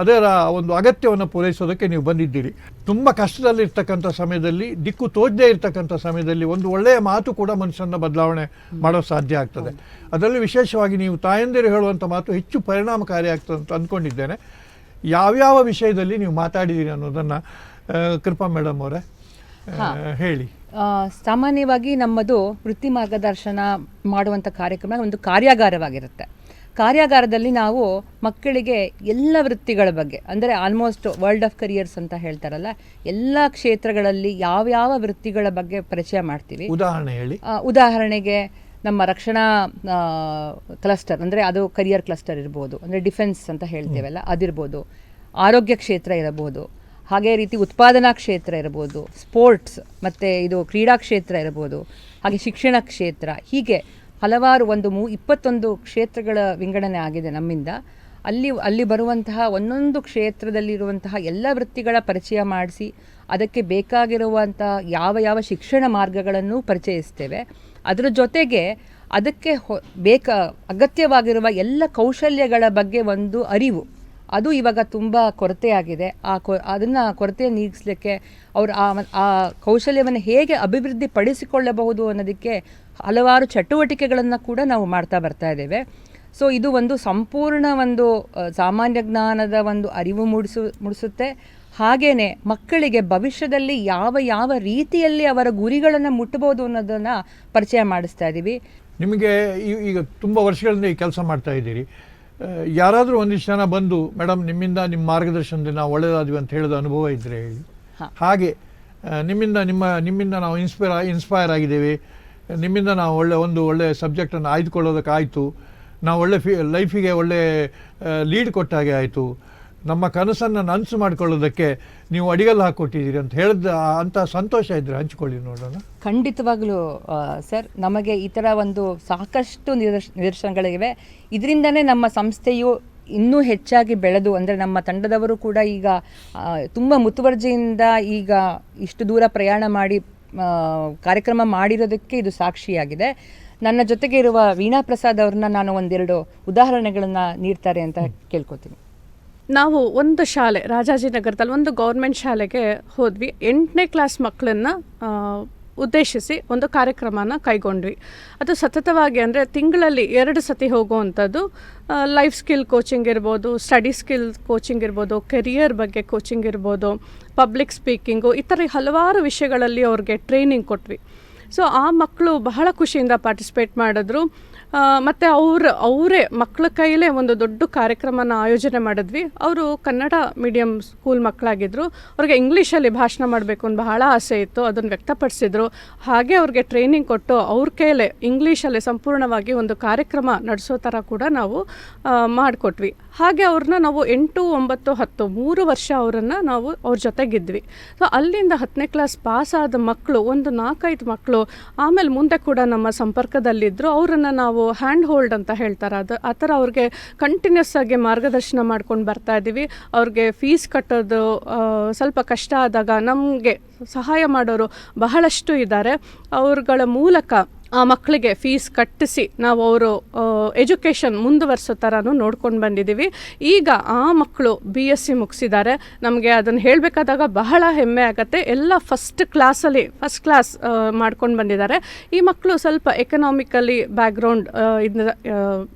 ಅದರ ಒಂದು ಅಗತ್ಯವನ್ನು ಪೂರೈಸೋದಕ್ಕೆ ನೀವು ಬಂದಿದ್ದೀರಿ. ತುಂಬ ಕಷ್ಟದಲ್ಲಿರ್ತಕ್ಕಂಥ ಸಮಯದಲ್ಲಿ, ದಿಕ್ಕು ತೋಚದೇ ಇರ್ತಕ್ಕಂಥ ಸಮಯದಲ್ಲಿ ಒಂದು ಒಳ್ಳೆಯ ಮಾತು ಕೂಡ ಮನುಷ್ಯನ ಬದಲಾವಣೆ ಮಾಡೋ ಸಾಧ್ಯ ಆಗ್ತದೆ. ಅದರಲ್ಲಿ ವಿಶೇಷವಾಗಿ ನೀವು ತಾಯಂದಿರು ಹೇಳುವಂಥ ಮಾತು ಹೆಚ್ಚು ಪರಿಣಾಮಕಾರಿ ಆಗ್ತದೆ ಅಂತ ಅಂದ್ಕೊಂಡಿದ್ದೇನೆ. ಯಾವ್ಯಾವ ವಿಷಯದಲ್ಲಿ ನೀವು ಮಾತಾಡಿದ್ದೀರಿ ಅನ್ನೋದನ್ನು ಕೃಪಾ ಮೇಡಮ್ ಅವರೇ ಹೇಳಿ. ಸಾಮಾನ್ಯವಾಗಿ ನಮ್ಮದು ವೃತ್ತಿ ಮಾರ್ಗದರ್ಶನ ಮಾಡುವಂಥ ಕಾರ್ಯಕ್ರಮ ಒಂದು ಕಾರ್ಯಾಗಾರವಾಗಿರುತ್ತೆ. ಕಾರ್ಯಾಗಾರದಲ್ಲಿ ನಾವು ಮಕ್ಕಳಿಗೆ ಎಲ್ಲ ವೃತ್ತಿಗಳ ಬಗ್ಗೆ, ಅಂದರೆ ಆಲ್ಮೋಸ್ಟ್ ವರ್ಲ್ಡ್ ಆಫ್ ಕರಿಯರ್ಸ್ ಅಂತ ಹೇಳ್ತಾರಲ್ಲ, ಎಲ್ಲ ಕ್ಷೇತ್ರಗಳಲ್ಲಿ ಯಾವ್ಯಾವ ವೃತ್ತಿಗಳ ಬಗ್ಗೆ ಪರಿಚಯ ಮಾಡ್ತೀವಿ. ಉದಾಹರಣೆ ಹೇಳಿ. ಉದಾಹರಣೆಗೆ ನಮ್ಮ ರಕ್ಷಣಾ ಕ್ಲಸ್ಟರ್, ಅಂದರೆ ಅದು ಕರಿಯರ್ ಕ್ಲಸ್ಟರ್ ಇರ್ಬೋದು, ಅಂದರೆ ಡಿಫೆನ್ಸ್ ಅಂತ ಹೇಳ್ತೇವಲ್ಲ ಅದಿರ್ಬೋದು, ಆರೋಗ್ಯ ಕ್ಷೇತ್ರ ಇರಬಹುದು, ಹಾಗೆ ರೀತಿ ಉತ್ಪಾದನಾ ಕ್ಷೇತ್ರ ಇರ್ಬೋದು, ಸ್ಪೋರ್ಟ್ಸ್ ಮತ್ತು ಇದು ಕ್ರೀಡಾ ಕ್ಷೇತ್ರ ಇರ್ಬೋದು, ಹಾಗೆ ಶಿಕ್ಷಣ ಕ್ಷೇತ್ರ, ಹೀಗೆ ಹಲವಾರು 21 ಕ್ಷೇತ್ರಗಳ ವಿಂಗಡಣೆ ಆಗಿದೆ ನಮ್ಮಿಂದ. ಅಲ್ಲಿ ಬರುವಂತಹ ಒಂದೊಂದು ಕ್ಷೇತ್ರದಲ್ಲಿರುವಂತಹ ಎಲ್ಲ ವೃತ್ತಿಗಳ ಪರಿಚಯ ಮಾಡಿಸಿ ಅದಕ್ಕೆ ಬೇಕಾಗಿರುವಂಥ ಯಾವ ಶಿಕ್ಷಣ ಮಾರ್ಗಗಳನ್ನು ಪರಿಚಯಿಸ್ತೇವೆ. ಅದರ ಜೊತೆಗೆ ಅದಕ್ಕೆ ಅಗತ್ಯವಾಗಿರುವ ಎಲ್ಲ ಕೌಶಲ್ಯಗಳ ಬಗ್ಗೆ ಒಂದು ಅರಿವು, ಅದು ಇವಾಗ ತುಂಬ ಕೊರತೆಯಾಗಿದೆ. ಅದನ್ನು ಕೊರತೆ ನೀಗಿಸಲಿಕ್ಕೆ ಅವರು ಆ ಕೌಶಲ್ಯವನ್ನು ಹೇಗೆ ಅಭಿವೃದ್ಧಿ ಪಡಿಸಿಕೊಳ್ಳಬಹುದು ಅನ್ನೋದಕ್ಕೆ ಹಲವಾರು ಚಟುವಟಿಕೆಗಳನ್ನು ಕೂಡ ನಾವು ಮಾಡ್ತಾ ಬರ್ತಾ ಇದ್ದೇವೆ. ಸೊ ಇದು ಒಂದು ಸಂಪೂರ್ಣ ಒಂದು ಸಾಮಾನ್ಯ ಜ್ಞಾನದ ಒಂದು ಅರಿವು ಮೂಡಿಸುತ್ತೆ. ಹಾಗೆಯೇ ಮಕ್ಕಳಿಗೆ ಭವಿಷ್ಯದಲ್ಲಿ ಯಾವ ರೀತಿಯಲ್ಲಿ ಅವರ ಗುರಿಗಳನ್ನು ಮುಟ್ಟಬಹುದು ಅನ್ನೋದನ್ನು ಪರಿಚಯ ಮಾಡಿಸ್ತಾ ಇದ್ದೀವಿ. ನಿಮಗೆ ಈಗ ತುಂಬ ವರ್ಷಗಳಿಂದ ಈ ಕೆಲಸ ಮಾಡ್ತಾ ಇದ್ದೀರಿ. ಯಾರಾದರೂ ಒಂದಿಷ್ಟು ಜನ ಬಂದು ಮೇಡಮ್ ನಿಮ್ಮಿಂದ ನಿಮ್ಮ ಮಾರ್ಗದರ್ಶನದಿಂದ ನಾವು ಒಳ್ಳೆಯದಾದ್ವಿ ಅಂತ ಹೇಳಿದ ಅನುಭವ ಇದ್ದರೆ ಹೇಳಿ. ಹಾಗೆ ನಿಮ್ಮಿಂದ ನಾವು ಇನ್ಸ್ಪೈರ್ ಆಗಿದ್ದೇವೆ, ನಿಮ್ಮಿಂದ ನಾವು ಒಳ್ಳೆಯ ಸಬ್ಜೆಕ್ಟನ್ನು ಆಯ್ದುಕೊಳ್ಳೋದಕ್ಕಾಯಿತು, ನಾವು ಲೈಫಿಗೆ ಒಳ್ಳೆ ಲೀಡ್ ಕೊಟ್ಟಾಗೆ ಆಯಿತು, ನಮ್ಮ ಕನಸನ್ನು ನನಸು ಮಾಡಿಕೊಳ್ಳೋದಕ್ಕೆ ನೀವು ಅಡಿಗಲ್ಲು ಹಾಕ್ಕೊಟ್ಟಿದ್ದೀರಿ ಅಂತ ಹೇಳಿದ ಅಂಥ ಸಂತೋಷ ಇದ್ದರೆ ಹಂಚಿಕೊಳ್ಳಿ ನೋಡೋಣ. ಖಂಡಿತವಾಗ್ಲೂ ಸರ್, ನಮಗೆ ಈ ಥರ ಒಂದು ಸಾಕಷ್ಟು ನಿದರ್ಶನಗಳಿವೆ. ಇದರಿಂದನೇ ನಮ್ಮ ಸಂಸ್ಥೆಯು ಇನ್ನೂ ಹೆಚ್ಚಾಗಿ ಬೆಳೆದು, ಅಂದರೆ ನಮ್ಮ ತಂಡದವರು ಕೂಡ ಈಗ ತುಂಬ ಮುತುವರ್ಜಿಯಿಂದ ಈಗ ಇಷ್ಟು ದೂರ ಪ್ರಯಾಣ ಮಾಡಿ ಕಾರ್ಯಕ್ರಮ ಮಾಡಿರೋದಕ್ಕೆ ಇದು ಸಾಕ್ಷಿಯಾಗಿದೆ. ನನ್ನ ಜೊತೆಗೆ ಇರುವ ವೀಣಾ ಪ್ರಸಾದ್ ಅವ್ರನ್ನ ನಾನು ಒಂದೆರಡು ಉದಾಹರಣೆಗಳನ್ನು ನೀಡ್ತಾರೆ ಅಂತ ಕೇಳ್ಕೊತೀನಿ. ನಾವು ಒಂದು ಶಾಲೆ, ರಾಜಾಜಿನಗರದಲ್ಲಿ ಒಂದು ಗೌರ್ಮೆಂಟ್ ಶಾಲೆಗೆ ಹೋದ್ವಿ. 8ನೇ ಕ್ಲಾಸ್ ಮಕ್ಕಳನ್ನು ಉದ್ದೇಶಿಸಿ ಒಂದು ಕಾರ್ಯಕ್ರಮನ ಕೈಗೊಂಡ್ವಿ. ಅದು ಸತತವಾಗಿ, ಅಂದರೆ ತಿಂಗಳಲ್ಲಿ 2 ಸತಿ ಹೋಗುವಂಥದ್ದು. ಲೈಫ್ ಸ್ಕಿಲ್ ಕೋಚಿಂಗ್ ಇರ್ಬೋದು, ಸ್ಟಡಿ ಸ್ಕಿಲ್ ಕೋಚಿಂಗ್ ಇರ್ಬೋದು, ಕೆರಿಯರ್ ಬಗ್ಗೆ ಕೋಚಿಂಗ್ ಇರ್ಬೋದು, ಪಬ್ಲಿಕ್ ಸ್ಪೀಕಿಂಗು, ಈ ಥರ ಹಲವಾರು ವಿಷಯಗಳಲ್ಲಿ ಅವ್ರಿಗೆ ಟ್ರೈನಿಂಗ್ ಕೊಟ್ವಿ. ಸೊ ಆ ಮಕ್ಕಳು ಬಹಳ ಖುಷಿಯಿಂದ ಪಾರ್ಟಿಸಿಪೇಟ್ ಮಾಡಿದ್ರು. ಮತ್ತು ಅವರೇ ಮಕ್ಕಳ ಕೈಲೇ ಒಂದು ದೊಡ್ಡ ಕಾರ್ಯಕ್ರಮನ ಆಯೋಜನೆ ಮಾಡಿದ್ವಿ. ಅವರು ಕನ್ನಡ ಮೀಡಿಯಂ ಸ್ಕೂಲ್ ಮಕ್ಕಳಾಗಿದ್ದರು. ಅವ್ರಿಗೆ ಇಂಗ್ಲೀಷಲ್ಲಿ ಭಾಷಣ ಮಾಡಬೇಕು ಅಂತ ಬಹಳ ಆಸೆ ಇತ್ತು, ಅದನ್ನು ವ್ಯಕ್ತಪಡಿಸಿದ್ರು. ಹಾಗೆ ಅವ್ರಿಗೆ ಟ್ರೈನಿಂಗ್ ಕೊಟ್ಟು ಅವ್ರ ಕೈಲೇ ಇಂಗ್ಲೀಷಲ್ಲಿ ಸಂಪೂರ್ಣವಾಗಿ ಒಂದು ಕಾರ್ಯಕ್ರಮ ನಡೆಸೋ ಥರ ಕೂಡ ನಾವು ಮಾಡಿಕೊಟ್ವಿ. ಹಾಗೆ ಅವ್ರನ್ನ ನಾವು 8, 9, 10 3 ವರ್ಷ ಅವರನ್ನು ನಾವು ಅವ್ರ ಜೊತೆಗಿದ್ವಿ. ಸೊ ಅಲ್ಲಿಂದ 10ನೇ ಕ್ಲಾಸ್ ಪಾಸಾದ ಮಕ್ಕಳು, ಒಂದು 4-5 ಮಕ್ಕಳು ಆಮೇಲೆ ಮುಂದೆ ಕೂಡ ನಮ್ಮ ಸಂಪರ್ಕದಲ್ಲಿದ್ದರು. ಅವರನ್ನು ನಾವು ಹ್ಯಾಂಡ್ ಹೋಲ್ಡ್ ಅಂತ ಹೇಳ್ತಾರೆ, ಆ ಥರ ಅವ್ರಿಗೆ ಕಂಟಿನ್ಯೂಸ್ ಆಗಿ ಮಾರ್ಗದರ್ಶನ ಮಾಡ್ಕೊಂಡು ಬರ್ತಾ ಇದ್ದೀವಿ. ಅವ್ರಿಗೆ ಫೀಸ್ ಕಟ್ಟೋದು ಸ್ವಲ್ಪ ಕಷ್ಟ ಆದಾಗ ನಮಗೆ ಸಹಾಯ ಮಾಡೋರು ಬಹಳಷ್ಟು ಇದ್ದಾರೆ. ಅವ್ರಗಳ ಮೂಲಕ ಆ ಮಕ್ಕಳಿಗೆ ಫೀಸ್ ಕಟ್ಟಿಸಿ ನಾವು ಅವರು ಎಜುಕೇಷನ್ ಮುಂದುವರಿಸೋ ಥರನೂ ನೋಡ್ಕೊಂಡು ಬಂದಿದ್ದೀವಿ. ಈಗ ಆ ಮಕ್ಕಳು BSc ಮುಗಿಸಿದ್ದಾರೆ. ನಮಗೆ ಅದನ್ನು ಹೇಳಬೇಕಾದಾಗ ಬಹಳ ಹೆಮ್ಮೆ ಆಗುತ್ತೆ. ಎಲ್ಲ ಫಸ್ಟ್ ಕ್ಲಾಸ್ ಮಾಡ್ಕೊಂಡು ಬಂದಿದ್ದಾರೆ. ಈ ಮಕ್ಕಳು ಸ್ವಲ್ಪ ಎಕನಾಮಿಕಲಿ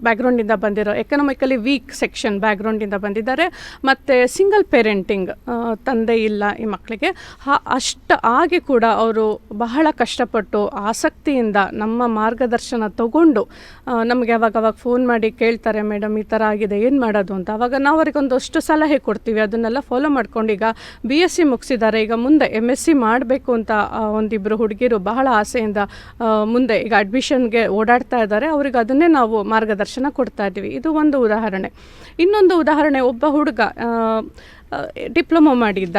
ಬ್ಯಾಕ್ಗ್ರೌಂಡಿಂದ ಬಂದಿರೋ, ಎಕನಾಮಿಕಲಿ ವೀಕ್ ಸೆಕ್ಷನ್ ಬ್ಯಾಕ್ಗ್ರೌಂಡಿಂದ ಬಂದಿದ್ದಾರೆ. ಮತ್ತು ಸಿಂಗಲ್ ಪೇರೆಂಟಿಂಗ್, ತಂದೆ ಇಲ್ಲ ಈ ಮಕ್ಕಳಿಗೆ. ಅಷ್ಟು ಆಗಿ ಕೂಡ ಅವರು ಬಹಳ ಕಷ್ಟಪಟ್ಟು ಆಸಕ್ತಿಯಿಂದ ನಮ್ಮ ಮಾರ್ಗದರ್ಶನ ತಗೊಂಡು ನಮಗೆ ಅವಾಗ ಫೋನ್ ಮಾಡಿ ಕೇಳ್ತಾರೆ, ಮೇಡಮ್ ಈ ಥರ ಆಗಿದೆ, ಏನು ಮಾಡೋದು ಅಂತ. ಆವಾಗ ನಾವು ಅವರಿಗೊಂದಷ್ಟು ಸಲಹೆ ಕೊಡ್ತೀವಿ. ಅದನ್ನೆಲ್ಲ ಫಾಲೋ ಮಾಡ್ಕೊಂಡು ಈಗ BSc ಮುಗಿಸಿದ್ದಾರೆ. ಈಗ ಮುಂದೆ MSc ಮಾಡಬೇಕು ಅಂತ ಒಂದಿಬ್ಬರು ಹುಡುಗಿರು ಬಹಳ ಆಸೆಯಿಂದ ಮುಂದೆ ಈಗ ಅಡ್ಮಿಷನ್ಗೆ ಓಡಾಡ್ತಾ ಇದ್ದಾರೆ. ಅವ್ರಿಗೆ ಅದನ್ನೇ ನಾವು ಮಾರ್ಗದರ್ಶನ ಕೊಡ್ತಾ ಇದ್ದೀವಿ. ಇದು ಒಂದು ಉದಾಹರಣೆ. ಇನ್ನೊಂದು ಉದಾಹರಣೆ, ಒಬ್ಬ ಹುಡುಗ ಡಿಪ್ಲೊಮೊ ಮಾಡಿದ್ದ,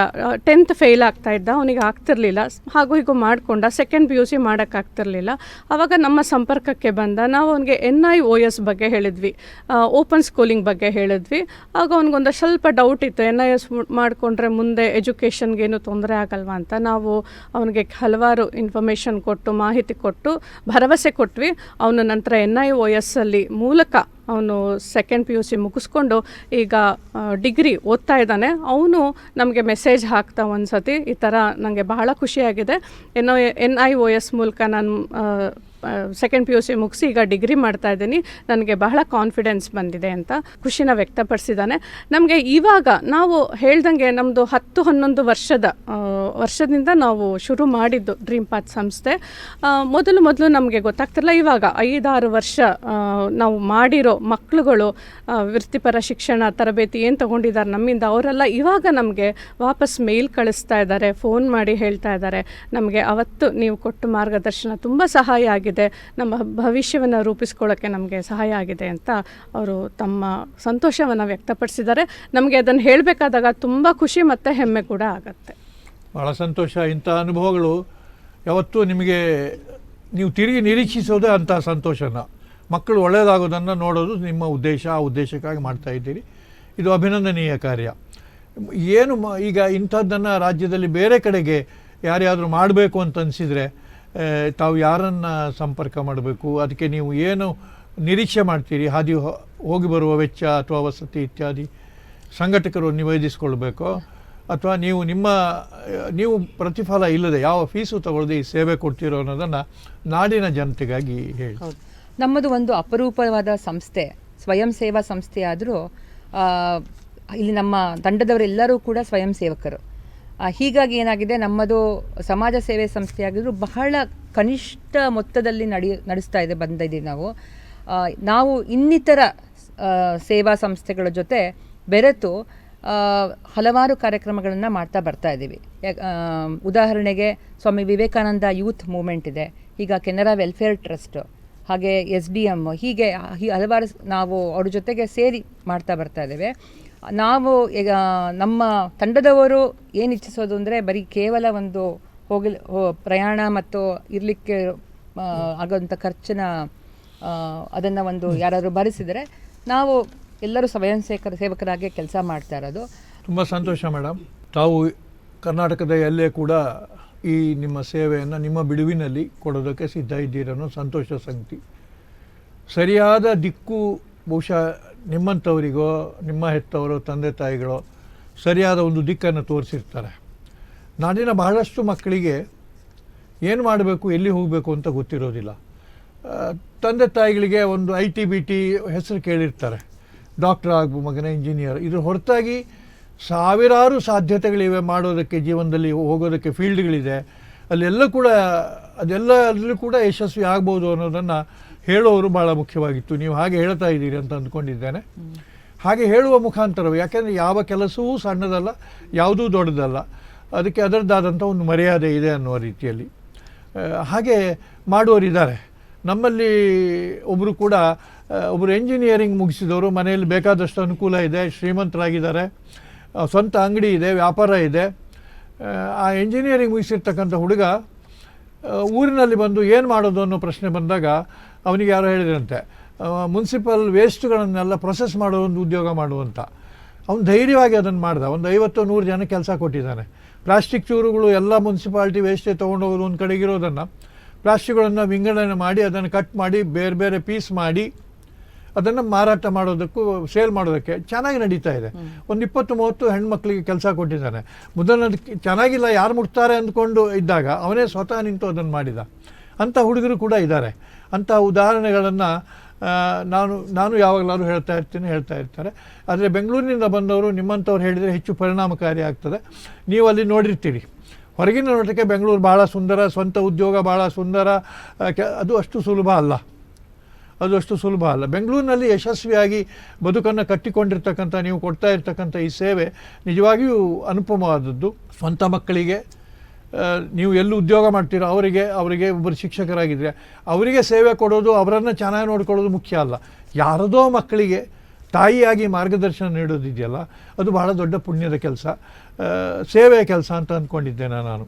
10th ಫೇಲ್ ಆಗ್ತಾ ಇದ್ದ, ಅವನಿಗೆ ಆಗ್ತಿರ್ಲಿಲ್ಲ, ಹಾಗೂ ಹೀಗೂ ಮಾಡಿಕೊಂಡ, ಸೆಕೆಂಡ್ PUC ಮಾಡೋಕ್ಕಾಗ್ತಿರ್ಲಿಲ್ಲ. ಆವಾಗ ನಮ್ಮ ಸಂಪರ್ಕಕ್ಕೆ ಬಂದ. ನಾವು ಅವನಿಗೆ NIOS ಬಗ್ಗೆ ಹೇಳಿದ್ವಿ, ಓಪನ್ ಸ್ಕೂಲಿಂಗ್ ಬಗ್ಗೆ ಹೇಳಿದ್ವಿ. ಆಗ ಅವನಿಗೊಂದು ಸ್ವಲ್ಪ ಡೌಟ್ ಇತ್ತು, NIOS ಮಾಡಿಕೊಂಡ್ರೆ ಮುಂದೆ ಎಜುಕೇಷನ್ಗೇನು ತೊಂದರೆ ಆಗಲ್ವಾ ಅಂತ. ನಾವು ಅವನಿಗೆ ಹಲವಾರು ಇನ್ಫಾರ್ಮೇಷನ್ ಕೊಟ್ಟು, ಮಾಹಿತಿ ಕೊಟ್ಟು, ಭರವಸೆ ಕೊಟ್ವಿ. ಅವನು ನಂತರ NIOS ಅಲ್ಲಿ ಮೂಲಕ ಅವನು ಸೆಕೆಂಡ್ PUC ಮುಗಿಸ್ಕೊಂಡು ಈಗ ಡಿಗ್ರಿ ಓದ್ತಾ ಇದ್ದಾನೆ. ಅವನು ನಮಗೆ ಮೆಸೇಜ್ ಹಾಕ್ತಾ ಒಂದು ಸತಿ, ಈ ಥರ ನನಗೆ ಬಹಳ ಖುಷಿಯಾಗಿದೆ, NIOS ಮೂಲಕ ನಾನು ಸೆಕೆಂಡ್ PUC ಮುಗಿಸಿ ಈಗ ಡಿಗ್ರಿ ಮಾಡ್ತಾ ಇದ್ದೀನಿ, ನನಗೆ ಬಹಳ ಕಾನ್ಫಿಡೆನ್ಸ್ ಬಂದಿದೆ ಅಂತ ಖುಷಿನ ವ್ಯಕ್ತಪಡಿಸಿದ್ದಾನೆ. ನಮಗೆ ಇವಾಗ ನಾವು ಹೇಳ್ದಂಗೆ ನಮ್ಮದು 10-11 ವರ್ಷದಿಂದ ನಾವು ಶುರು ಮಾಡಿದ್ದು ಡ್ರೀಮ್ ಪಾತ್ ಸಂಸ್ಥೆ. ಮೊದಲು ನಮಗೆ ಗೊತ್ತಾಗ್ತಿರಲಿಲ್ಲ. ಇವಾಗ 5-6 ವರ್ಷ ನಾವು ಮಾಡಿರೋ ಮಕ್ಕಳುಗಳು ವೃತ್ತಿಪರ ಶಿಕ್ಷಣ ತರಬೇತಿ ಏನು ತೊಗೊಂಡಿದ್ದಾರೆ ನಮ್ಮಿಂದ, ಅವರೆಲ್ಲ ಇವಾಗ ನಮಗೆ ವಾಪಸ್ ಮೇಲ್ ಕಳಿಸ್ತಾ ಇದ್ದಾರೆ, ಫೋನ್ ಮಾಡಿ ಹೇಳ್ತಾ ಇದ್ದಾರೆ, ನಮಗೆ ಅವತ್ತು ನೀವು ಕೊಟ್ಟು ಮಾರ್ಗದರ್ಶನ ತುಂಬ ಸಹಾಯ ಆಗಿದೆ, ನಮ್ಮ ಭವಿಷ್ಯವನ್ನು ರೂಪಿಸ್ಕೊಳ್ಳೋಕ್ಕೆ ನಮಗೆ ಸಹಾಯ ಆಗಿದೆ ಅಂತ ಅವರು ತಮ್ಮ ಸಂತೋಷವನ್ನು ವ್ಯಕ್ತಪಡಿಸಿದ್ದಾರೆ. ನಮಗೆ ಅದನ್ನು ಹೇಳಬೇಕಾದಾಗ ತುಂಬ ಖುಷಿ ಮತ್ತು ಹೆಮ್ಮೆ ಕೂಡ ಆಗುತ್ತೆ. ಭಾಳ ಸಂತೋಷ. ಇಂಥ ಅನುಭವಗಳು ಯಾವತ್ತೂ ನಿಮಗೆ ನೀವು ತಿರುಗಿ ನಿರೀಕ್ಷಿಸೋದೇ ಅಂಥ ಸಂತೋಷನ. ಮಕ್ಕಳು ಒಳ್ಳೆಯದಾಗೋದನ್ನು ನೋಡೋದು ನಿಮ್ಮ ಉದ್ದೇಶ, ಆ ಉದ್ದೇಶಕ್ಕಾಗಿ ಮಾಡ್ತಾ ಇದ್ದೀರಿ. ಇದು ಅಭಿನಂದನೀಯ ಕಾರ್ಯ. ಏನು ಈಗ ಇಂಥದ್ದನ್ನು ರಾಜ್ಯದಲ್ಲಿ ಬೇರೆ ಕಡೆಗೆ ಯಾರ್ಯಾದರೂ ಮಾಡಬೇಕು ಅಂತ ಅನಿಸಿದರೆ ತಾವು ಯಾರನ್ನು ಸಂಪರ್ಕ ಮಾಡಬೇಕು? ಅದಕ್ಕೆ ನೀವು ಏನು ನಿರೀಕ್ಷೆ ಮಾಡ್ತೀರಿ? ಹಾದಿ ಹೋಗಿ ಬರುವ ವೆಚ್ಚ ಅಥವಾ ವಸತಿ ಇತ್ಯಾದಿ ಸಂಘಟಕರು ನಿವೇದಿಸ್ಕೊಳ್ಬೇಕು, ಅಥವಾ ನೀವು ಪ್ರತಿಫಲ ಇಲ್ಲದೆ ಯಾವ ಫೀಸು ತಗೊಳ್ಳದೆ ಈ ಸೇವೆ ಕೊಡ್ತಿರೋ ಅನ್ನೋದನ್ನು ನಾಡಿನ ಜನತೆಗಾಗಿ ಹೇಳಿ. ನಮ್ಮದು ಒಂದು ಅಪರೂಪವಾದ ಸಂಸ್ಥೆ, ಸ್ವಯಂ ಸೇವಾ ಸಂಸ್ಥೆ ಆದರೂ ಇಲ್ಲಿ ನಮ್ಮ ತಂಡದವರೆಲ್ಲರೂ ಕೂಡ ಸ್ವಯಂ ಸೇವಕರು. ಹೀಗಾಗಿ ಏನಾಗಿದೆ, ನಮ್ಮದು ಸಮಾಜ ಸೇವೆ ಸಂಸ್ಥೆಯಾಗಿದ್ದರೂ ಬಹಳ ಕನಿಷ್ಠ ಮೊತ್ತದಲ್ಲಿ ನಡೆಸ್ತಾ ಬಂದಿದ್ದೀವಿ ನಾವು ಇನ್ನಿತರ ಸೇವಾ ಸಂಸ್ಥೆಗಳ ಜೊತೆ ಬೆರೆತು ಹಲವಾರು ಕಾರ್ಯಕ್ರಮಗಳನ್ನು ಮಾಡ್ತಾ ಬರ್ತಾ ಇದ್ದೀವಿ. ಉದಾಹರಣೆಗೆ ಸ್ವಾಮಿ ವಿವೇಕಾನಂದ ಯೂತ್ ಮೂವ್ಮೆಂಟ್ ಇದೆ, ಈಗ ಕೆನರಾ ವೆಲ್ಫೇರ್ ಟ್ರಸ್ಟ್, ಹಾಗೆ SDM, ಹೀಗೆ ಹಲವಾರು ನಾವು ಅವ್ರ ಜೊತೆಗೆ ಸೇರಿ ಮಾಡ್ತಾ ಬರ್ತಾ ಇದ್ದೇವೆ. ನಾವು ಈಗ ನಮ್ಮ ತಂಡದವರು ಏನು ಇಚ್ಛಿಸೋದು ಅಂದರೆ ಬರೀ ಕೇವಲ ಒಂದು ಪ್ರಯಾಣ ಮತ್ತು ಇರಲಿಕ್ಕೆ ಆಗೋಂಥ ಖರ್ಚಿನ ಅದನ್ನು ಒಂದು ಯಾರಾದರೂ ಭರಿಸಿದರೆ ನಾವು ಎಲ್ಲರೂ ಸ್ವಯಂ ಸೇವಕರಾಗಿ ಕೆಲಸ ಮಾಡ್ತಾ ಇರೋದು. ತುಂಬ ಸಂತೋಷ ಮೇಡಮ್. ತಾವು ಕರ್ನಾಟಕದ ಎಲ್ಲೇ ಕೂಡ ಈ ನಿಮ್ಮ ಸೇವೆಯನ್ನು ನಿಮ್ಮ ಬಿಡುವಿನಲ್ಲಿ ಕೊಡೋದಕ್ಕೆ ಸಿದ್ಧ ಇದ್ದೀರನ್ನೋ ಸಂತೋಷ ಸಂಗತಿ. ಸರಿಯಾದ ದಿಕ್ಕು ಬಹುಶಃ ನಿಮ್ಮಂಥವರಿಗೋ ನಿಮ್ಮ ಹೆತ್ತವರೋ ತಂದೆ ತಾಯಿಗಳೋ ಸರಿಯಾದ ಒಂದು ದಿಕ್ಕನ್ನು ತೋರಿಸಿರ್ತಾರೆ. ನಾಡಿನ ಬಹಳಷ್ಟು ಮಕ್ಕಳಿಗೆ ಏನು ಮಾಡಬೇಕು, ಎಲ್ಲಿ ಹೋಗಬೇಕು ಅಂತ ಗೊತ್ತಿರೋದಿಲ್ಲ. ತಂದೆ ತಾಯಿಗಳಿಗೆ ಒಂದು IT-BT ಹೆಸರು ಕೇಳಿರ್ತಾರೆ, ಡಾಕ್ಟರ್ ಆಗು ಮಗನೇ, ಇಂಜಿನಿಯರ್. ಇದ್ರ ಹೊರತಾಗಿ ಸಾವಿರಾರು ಸಾಧ್ಯತೆಗಳಿವೆ ಮಾಡೋದಕ್ಕೆ, ಜೀವನದಲ್ಲಿ ಹೋಗೋದಕ್ಕೆ ಫೀಲ್ಡ್ಗಳಿದೆ. ಅದೆಲ್ಲದಲ್ಲೂ ಕೂಡ ಯಶಸ್ವಿ ಆಗ್ಬೋದು ಅನ್ನೋದನ್ನು ಹೇಳೋರು ಭಾಳ ಮುಖ್ಯವಾಗಿತ್ತು. ನೀವು ಹಾಗೆ ಹೇಳ್ತಾ ಇದ್ದೀರಿ ಅಂತ ಅಂದ್ಕೊಂಡಿದ್ದೇನೆ. ಹಾಗೆ ಹೇಳುವ ಮುಖಾಂತರವೇ, ಯಾಕೆಂದರೆ ಯಾವ ಕೆಲಸವೂ ಸಣ್ಣದಲ್ಲ, ಯಾವುದೂ ದೊಡ್ಡದಲ್ಲ, ಅದಕ್ಕೆ ಅದರದ್ದಾದಂಥ ಒಂದು ಮರ್ಯಾದೆ ಇದೆ ಅನ್ನುವ ರೀತಿಯಲ್ಲಿ ಹಾಗೆ ಮಾಡುವವರಿದ್ದಾರೆ. ನಮ್ಮಲ್ಲಿ ಒಬ್ಬರು ಎಂಜಿನಿಯರಿಂಗ್ ಮುಗಿಸಿದವರು, ಮನೆಯಲ್ಲಿ ಬೇಕಾದಷ್ಟು ಅನುಕೂಲ ಇದೆ, ಶ್ರೀಮಂತರಾಗಿದ್ದಾರೆ, ಸ್ವಂತ ಅಂಗಡಿ ಇದೆ, ವ್ಯಾಪಾರ ಇದೆ. ಆ ಎಂಜಿನಿಯರಿಂಗ್ ಮುಗಿಸಿರ್ತಕ್ಕಂಥ ಹುಡುಗ ಊರಿನಲ್ಲಿ ಬಂದು ಏನು ಮಾಡೋದು ಅನ್ನೋ ಪ್ರಶ್ನೆ ಬಂದಾಗ ಅವನಿಗೆ ಯಾರೋ ಹೇಳಿದ್ರಂತೆ, ಮುನ್ಸಿಪಲ್ ವೇಸ್ಟ್ಗಳನ್ನೆಲ್ಲ ಪ್ರೊಸೆಸ್ ಮಾಡೋ ಒಂದು ಉದ್ಯೋಗ ಮಾಡುವಂಥ. ಅವನು ಧೈರ್ಯವಾಗಿ ಅದನ್ನು ಮಾಡ್ದ. ಒಂದು 50-100 ಜನ ಕೆಲಸ ಕೊಟ್ಟಿದ್ದಾನೆ. ಪ್ಲಾಸ್ಟಿಕ್ ಚೂರುಗಳು ಎಲ್ಲ ಮುನ್ಸಿಪಾಲ್ಟಿ ವೇಸ್ಟೇ ತೊಗೊಂಡೋಗೋದು ಒಂದು ಕಡೆಗಿರೋದನ್ನು, ಪ್ಲಾಸ್ಟಿಕ್ಗಳನ್ನು ವಿಂಗಡಣೆ ಮಾಡಿ ಅದನ್ನು ಕಟ್ ಮಾಡಿ ಬೇರೆ ಬೇರೆ ಪೀಸ್ ಮಾಡಿ ಅದನ್ನು ಮಾರಾಟ ಮಾಡೋದಕ್ಕೂ ಸೇಲ್ ಮಾಡೋದಕ್ಕೆ ಚೆನ್ನಾಗಿ ನಡೀತಾ ಇದೆ. ಒಂದು 20-30 ಹೆಣ್ಮಕ್ಳಿಗೆ ಕೆಲಸ ಕೊಟ್ಟಿದ್ದಾನೆ. ಮೊದಲನೇದಕ್ಕೆ ಚೆನ್ನಾಗಿಲ್ಲ, ಯಾರು ಮುಟ್ತಾರೆ ಅಂದ್ಕೊಂಡು ಇದ್ದಾಗ ಅವನೇ ಸ್ವತಃ ನಿಂತು ಅದನ್ನು ಮಾಡಿದ. ಅಂಥ ಹುಡುಗರು ಕೂಡ ಇದ್ದಾರೆ. ಅಂಥ ಉದಾಹರಣೆಗಳನ್ನು ನಾನು ಯಾವಾಗಲಾದರೂ ಹೇಳ್ತಾ ಇರ್ತಾರೆ. ಆದರೆ ಬೆಂಗಳೂರಿನಿಂದ ಬಂದವರು ನಿಮ್ಮಂಥವ್ರು ಹೇಳಿದರೆ ಹೆಚ್ಚು ಪರಿಣಾಮಕಾರಿ ಆಗ್ತದೆ. ನೀವು ಅಲ್ಲಿ ನೋಡಿರ್ತೀರಿ, ಹೊರಗಿನ ನೋಟಕ್ಕೆ ಬೆಂಗಳೂರು ಭಾಳ ಸುಂದರ, ಸ್ವಂತ ಉದ್ಯೋಗ ಭಾಳ ಸುಂದರ, ಅದು ಅಷ್ಟು ಸುಲಭ ಅಲ್ಲ. ಬೆಂಗಳೂರಿನಲ್ಲಿ ಯಶಸ್ವಿಯಾಗಿ ಬದುಕನ್ನು ಕಟ್ಟಿಕೊಂಡಿರ್ತಕ್ಕಂಥ ನೀವು ಕೊಡ್ತಾ ಇರ್ತಕ್ಕಂಥ ಈ ಸೇವೆ ನಿಜವಾಗಿಯೂ ಅನುಪಮವಾದದ್ದು. ಸ್ವಂತ ಮಕ್ಕಳಿಗೆ ನೀವು ಎಲ್ಲೂ ಉದ್ಯೋಗ ಮಾಡ್ತೀರೋ ಅವರಿಗೆ ಒಬ್ಬರು ಶಿಕ್ಷಕರಾಗಿದ್ದರೆ ಅವರಿಗೆ ಸೇವೆ ಕೊಡೋದು, ಅವರನ್ನು ಚೆನ್ನಾಗಿ ನೋಡ್ಕೊಳ್ಳೋದು ಮುಖ್ಯ ಅಲ್ಲ. ಯಾರದೋ ಮಕ್ಕಳಿಗೆ ತಾಯಿಯಾಗಿ ಮಾರ್ಗದರ್ಶನ ನೀಡೋದಿದೆಯಲ್ಲ ಅದು ಬಹಳ ದೊಡ್ಡ ಪುಣ್ಯದ ಕೆಲಸ, ಸೇವೆಯ ಕೆಲಸ ಅಂತ ಅಂದ್ಕೊಂಡಿದ್ದೇನೆ ನಾನು.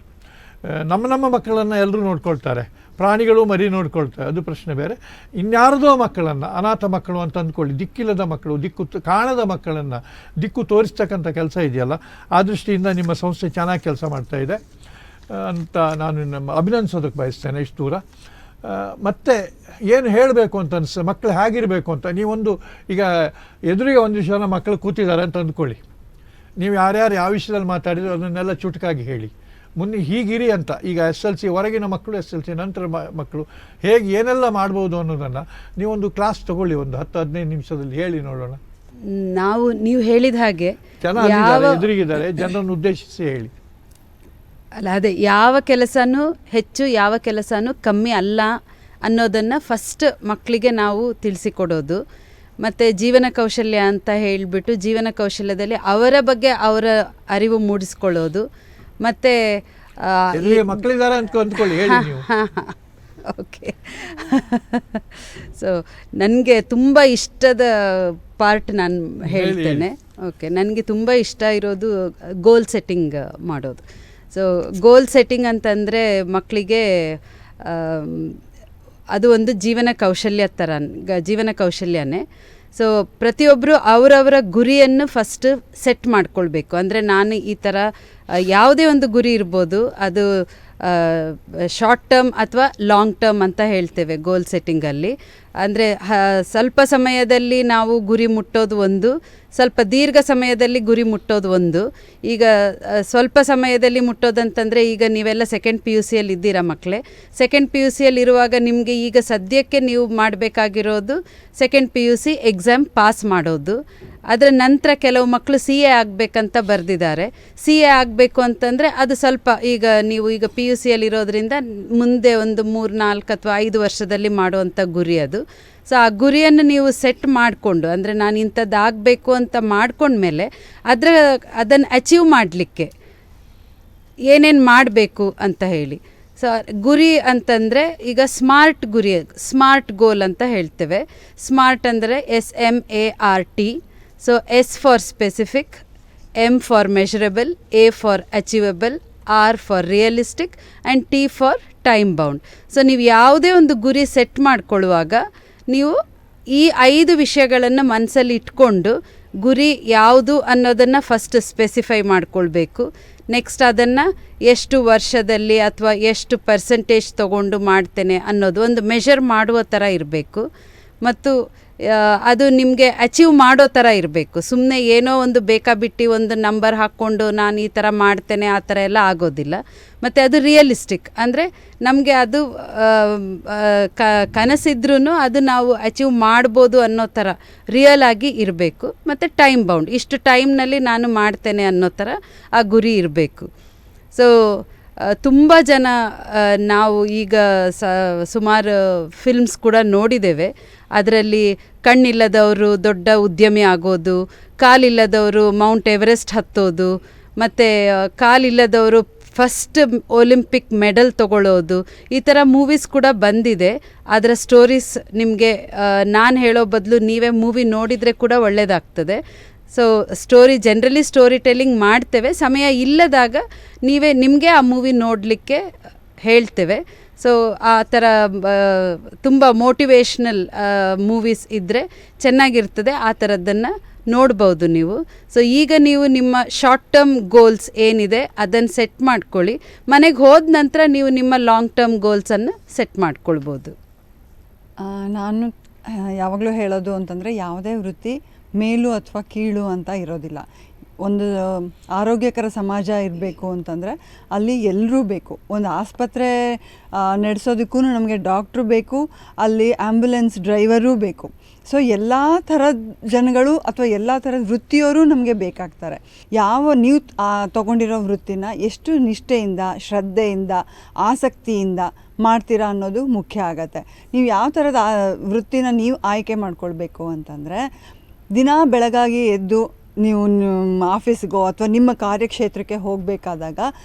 ನಮ್ಮ ಮಕ್ಕಳನ್ನು ಎಲ್ಲರೂ ನೋಡ್ಕೊಳ್ತಾರೆ, ಪ್ರಾಣಿಗಳು ಮರಿ ನೋಡ್ಕೊಳ್ತಾರೆ, ಅದು ಪ್ರಶ್ನೆ ಬೇರೆ. ಇನ್ಯಾರದೋ ಮಕ್ಕಳನ್ನು, ಅನಾಥ ಮಕ್ಕಳು ಅಂತ ಅಂದ್ಕೊಳ್ಳಿ, ದಿಕ್ಕಿಲ್ಲದ ಮಕ್ಕಳು, ಕಾಣದ ಮಕ್ಕಳನ್ನು ದಿಕ್ಕು ತೋರಿಸ್ತಕ್ಕಂಥ ಕೆಲಸ ಇದೆಯಲ್ಲ, ಆ ದೃಷ್ಟಿಯಿಂದ ನಿಮ್ಮ ಸಂಸ್ಥೆ ಚೆನ್ನಾಗಿ ಕೆಲಸ ಮಾಡ್ತಾ ಇದೆ ಅಂತ ನಾನು ಅಭಿನಂದಿಸೋದಕ್ಕೆ ಬಯಸ್ತೇನೆ ಇಷ್ಟು ದೂರ. ಮತ್ತು ಏನು ಹೇಳಬೇಕು ಅಂತ ಅನಿಸ್ತದೆ, ಮಕ್ಕಳು ಹೇಗಿರಬೇಕು ಅಂತ. ನೀವೊಂದು ಈಗ ಎದುರಿಗೆ ಒಂದಿಷ್ಟು ಜನ ಮಕ್ಕಳು ಕೂತಿದ್ದಾರೆ ಅಂತ ಅಂದ್ಕೊಳ್ಳಿ, ನೀವು ಯಾರ್ಯಾರು ಯಾವ ವಿಷಯದಲ್ಲಿ ಮಾತಾಡಿದ್ರು ಅದನ್ನೆಲ್ಲ ಚುಟುಕಾಗಿ ಹೇಳಿ, ಮುನ್ನೆ ಹೀಗಿರಿ ಅಂತ. ಈಗ SLC ಹೊರಗಿನ ಮಕ್ಕಳು, SLC ನಂತರ ಮಕ್ಕಳು ಹೇಗೆ ಏನೆಲ್ಲ ಮಾಡ್ಬೋದು ಅನ್ನೋದನ್ನು ನೀವೊಂದು ಕ್ಲಾಸ್ ತಗೊಳ್ಳಿ, ಒಂದು 10-15 ನಿಮಿಷದಲ್ಲಿ ಹೇಳಿ ನೋಡೋಣ. ನೀವು ಹೇಳಿದ ಹಾಗೆ ಚೆನ್ನಾಗಿದ್ದಾರೆ, ಎದುರಿಗಿದ್ದಾರೆ, ಜನರನ್ನು ಉದ್ದೇಶಿಸಿ ಹೇಳಿ. ಅಲ್ಲ, ಅದೇ ಯಾವ ಕೆಲಸನೂ ಹೆಚ್ಚು, ಯಾವ ಕೆಲಸನೂ ಕಮ್ಮಿ ಅಲ್ಲ ಅನ್ನೋದನ್ನು ಫಸ್ಟ್ ಮಕ್ಕಳಿಗೆ ನಾವು ತಿಳಿಸಿಕೊಡೋದು. ಮತ್ತು ಜೀವನ ಕೌಶಲ್ಯ ಅಂತ ಹೇಳಿಬಿಟ್ಟು ಜೀವನ ಕೌಶಲ್ಯದಲ್ಲಿ ಅವರ ಬಗ್ಗೆ ಅವರ ಅರಿವು ಮೂಡಿಸ್ಕೊಳ್ಳೋದು. ಮತ್ತು ಮಕ್ಕಳಿದ್ದಾರೆ ಅಂತ ಅಂದ್ಕೊಳ್ಳಿ, ಹೇಳಿ ನೀವು. ಓಕೆ. ಸೊ ನನಗೆ ತುಂಬ ಇಷ್ಟದ ಪಾರ್ಟ್ ನಾನು ಹೇಳ್ತೇನೆ. ಓಕೆ, ನನಗೆ ತುಂಬ ಇಷ್ಟ ಇರೋದು ಗೋಲ್ ಸೆಟ್ಟಿಂಗ್ ಮಾಡೋದು. ಸೊ ಗೋಲ್ ಸೆಟ್ಟಿಂಗ್ ಅಂತಂದರೆ ಮಕ್ಕಳಿಗೆ ಅದು ಒಂದು ಜೀವನ ಕೌಶಲ್ಯನೇ. ಸೊ ಪ್ರತಿಯೊಬ್ಬರು ಅವರವರ ಗುರಿಯನ್ನು ಫಸ್ಟ್ ಸೆಟ್ ಮಾಡ್ಕೊಳ್ಬೇಕು. ಅಂದರೆ ನಾನು ಈ ಥರ ಯಾವುದೇ ಒಂದು ಗುರಿ ಇರ್ಬೋದು, ಅದು ಶಾರ್ಟ್ ಟರ್ಮ್ ಅಥವಾ ಲಾಂಗ್ ಟರ್ಮ್ ಅಂತ ಹೇಳ್ತೇವೆ ಗೋಲ್ ಸೆಟ್ಟಿಂಗಲ್ಲಿ. ಅಂದರೆ ಸ್ವಲ್ಪ ಸಮಯದಲ್ಲಿ ನಾವು ಗುರಿ ಮುಟ್ಟೋದು ಒಂದು, ಸ್ವಲ್ಪ ದೀರ್ಘ ಸಮಯದಲ್ಲಿ ಗುರಿ ಮುಟ್ಟೋದು ಒಂದು. ಈಗ ಸ್ವಲ್ಪ ಸಮಯದಲ್ಲಿ ಮುಟ್ಟೋದಂತಂದರೆ, ಈಗ ನೀವೆಲ್ಲ ಸೆಕೆಂಡ್ PUC ಯಲ್ಲಿ ಇದ್ದೀರಾ ಮಕ್ಕಳೇ. ಸೆಕೆಂಡ್ PUC ಯಲ್ಲಿ ಇರುವಾಗ ನಿಮಗೆ ಈಗ ಸದ್ಯಕ್ಕೆ ನೀವು ಮಾಡಬೇಕಾಗಿರೋದು ಸೆಕೆಂಡ್ PUC ಎಕ್ಸಾಮ್ ಪಾಸ್ ಮಾಡೋದು. ಅದರ ನಂತರ ಕೆಲವು ಮಕ್ಕಳು CA ಆಗಬೇಕಂತ ಬರೆದಿದ್ದಾರೆ. CA ಆಗಬೇಕು ಅಂತಂದರೆ ಅದು ಸ್ವಲ್ಪ ನೀವು ಈಗ PUC ಯಲ್ಲಿ ಇರೋದ್ರಿಂದ ಮುಂದೆ ಒಂದು 3-4 ಅಥವಾ 5 ವರ್ಷದಲ್ಲಿ ಮಾಡುವಂಥ ಗುರಿ ಅದು. ಸೊ ಆ ಗುರಿಯನ್ನು ನೀವು ಸೆಟ್ ಮಾಡಿಕೊಂಡು, ಅಂದರೆ ನಾನು ಇಂಥದ್ದು ಆಗಬೇಕು ಅಂತ ಮಾಡ್ಕೊಂಡ್ಮೇಲೆ ಅದನ್ನು ಅಚೀವ್ ಮಾಡಲಿಕ್ಕೆ ಏನೇನು ಮಾಡಬೇಕು ಅಂತ ಹೇಳಿ. ಸೊ ಗುರಿ ಅಂತಂದರೆ ಈಗ ಸ್ಮಾರ್ಟ್ ಗೋಲ್ ಅಂತ ಹೇಳ್ತೇವೆ. ಸ್ಮಾರ್ಟ್ ಅಂದರೆ SMART. So S for specific, M for measurable, A for achievable, R for realistic and T for time bound. So ನೀವು ಯಾವುದೇ ಒಂದು ಗುರಿ ಸೆಟ್ ಮಾಡ್ಕೊಳ್ಳುವಾಗ ನೀವು ಈ 5 ವಿಷಯಗಳನ್ನು ಮನಸ್ಸಲ್ಲಿ ಇಟ್ಕೊಂಡು ಗುರಿ ಯಾವುದು ಅನ್ನೋದನ್ನು ಫಸ್ಟ್ ಸ್ಪೆಸಿಫೈ ಮಾಡ್ಕೊಳ್ಬೇಕು. ನೆಕ್ಸ್ಟ್ ಅದನ್ನು ಎಷ್ಟು ವರ್ಷದಲ್ಲಿ ಅಥವಾ ಎಷ್ಟು ಪರ್ಸೆಂಟೇಜ್ ತೊಗೊಂಡು ಮಾಡ್ತೇನೆ ಅನ್ನೋದು ಒಂದು ಮೆಷರ್ ಮಾಡುವ ಥರ ಇರಬೇಕು. ಮತ್ತು ಅದು ನಿಮಗೆ ಅಚೀವ್ ಮಾಡೋ ಥರ ಇರಬೇಕು. ಸುಮ್ಮನೆ ಏನೋ ಒಂದು ಬೇಕಾಬಿಟ್ಟು ಒಂದು ನಂಬರ್ ಹಾಕ್ಕೊಂಡು ನಾನು ಈ ಥರ ಮಾಡ್ತೇನೆ ಆ ಥರ ಎಲ್ಲ ಆಗೋದಿಲ್ಲ. ಮತ್ತು ಅದು ರಿಯಲಿಸ್ಟಿಕ್, ಅಂದರೆ ನಮಗೆ ಅದು ಕನಸಿದ್ರೂ ಅದು ನಾವು ಅಚೀವ್ ಮಾಡ್ಬೋದು ಅನ್ನೋ ಥರ ರಿಯಲ್ ಆಗಿ ಇರಬೇಕು. ಮತ್ತು ಟೈಮ್ ಬೌಂಡ್, ಇಷ್ಟು ಟೈಮ್ನಲ್ಲಿ ನಾನು ಮಾಡ್ತೇನೆ ಅನ್ನೋ ಥರ ಆ ಗುರಿ ಇರಬೇಕು. ಸೊ ತುಂಬ ಜನ ನಾವು ಈಗ ಸುಮಾರು ಫಿಲ್ಮ್ಸ್ ಕೂಡ ನೋಡಿದ್ದೇವೆ. ಅದರಲ್ಲಿ ಕಣ್ಣಿಲ್ಲದವರು ದೊಡ್ಡ ಉದ್ಯಮಿ ಆಗೋದು, ಕಾಲಿಲ್ಲದವರು ಮೌಂಟ್ ಎವರೆಸ್ಟ್ ಹತ್ತೋದು, ಮತ್ತು ಕಾಲಿಲ್ಲದವರು ಫಸ್ಟ್ ಒಲಿಂಪಿಕ್ ಮೆಡಲ್ ತೊಗೊಳ್ಳೋದು, ಈ ಥರ ಮೂವೀಸ್ ಕೂಡ ಬಂದಿದೆ. ಅದರ ಸ್ಟೋರೀಸ್ ನಿಮಗೆ ನಾನು ಹೇಳೋ ಬದಲು ನೀವೇ ಮೂವಿ ನೋಡಿದರೆ ಕೂಡ ಒಳ್ಳೆಯದಾಗ್ತದೆ. ಸೊ ಜನರಲಿ ಸ್ಟೋರಿ ಟೆಲ್ಲಿಂಗ್ ಮಾಡ್ತೇವೆ, ಸಮಯ ಇಲ್ಲದಾಗ ನಿಮಗೆ ಆ ಮೂವಿ ನೋಡಲಿಕ್ಕೆ ಹೇಳ್ತೇವೆ. ಸೊ ಆ ಥರ ತುಂಬ ಮೋಟಿವೇಶ್ನಲ್ ಮೂವೀಸ್ ಇದ್ದರೆ ಚೆನ್ನಾಗಿರ್ತದೆ, ಆ ಥರದ್ದನ್ನು ನೋಡ್ಬೋದು ನೀವು. ಸೊ ಈಗ ನೀವು ನಿಮ್ಮ ಶಾರ್ಟ್ ಟರ್ಮ್ ಗೋಲ್ಸ್ ಏನಿದೆ ಅದನ್ನು ಸೆಟ್ ಮಾಡ್ಕೊಳ್ಳಿ. ಮನೆಗೆ ಹೋದ ನಂತರ ನೀವು ನಿಮ್ಮ ಲಾಂಗ್ ಟರ್ಮ್ ಗೋಲ್ಸನ್ನು ಸೆಟ್ ಮಾಡ್ಕೊಳ್ಬೋದು. ನಾನು ಯಾವಾಗಲೂ ಹೇಳೋದು ಅಂತಂದರೆ, ಯಾವುದೇ ವೃತ್ತಿ ಮೇಲು ಅಥವಾ ಕೀಳು ಅಂತ ಇರೋದಿಲ್ಲ. ಒಂದು ಆರೋಗ್ಯಕರ ಸಮಾಜ ಇರಬೇಕು ಅಂತಂದರೆ ಅಲ್ಲಿ ಎಲ್ಲರೂ ಬೇಕು. ಒಂದು ಆಸ್ಪತ್ರೆ ನಡೆಸೋದಕ್ಕೂ ನಮಗೆ ಡಾಕ್ಟ್ರು ಬೇಕು, ಅಲ್ಲಿ ಆ್ಯಂಬುಲೆನ್ಸ್ ಡ್ರೈವರೂ ಬೇಕು. ಸೊ ಎಲ್ಲ ಥರದ ಜನಗಳು ಅಥವಾ ಎಲ್ಲ ಥರದ ವೃತ್ತಿಯವರು ನಮಗೆ ಬೇಕಾಗ್ತಾರೆ. ನೀವು ತೊಗೊಂಡಿರೋ ವೃತ್ತಿನ ಎಷ್ಟು ನಿಷ್ಠೆಯಿಂದ, ಶ್ರದ್ಧೆಯಿಂದ, ಆಸಕ್ತಿಯಿಂದ ಮಾಡ್ತೀರಾ ಅನ್ನೋದು ಮುಖ್ಯ ಆಗತ್ತೆ. ನೀವು ಯಾವ ಥರದ ವೃತ್ತಿನ ನೀವು ಆಯ್ಕೆ ಮಾಡ್ಕೊಳ್ಬೇಕು ಅಂತಂದರೆ, ದಿನ ಬೆಳಗಾಗಿ ಎದ್ದು ನೀವು ನಿಮ್ಮ ಆಫೀಸ್ಗೋ ಅಥವಾ ನಿಮ್ಮ ಕಾರ್ಯಕ್ಷೇತ್ರಕ್ಕೆ ಹೋಗಬೇಕಾದಾಗ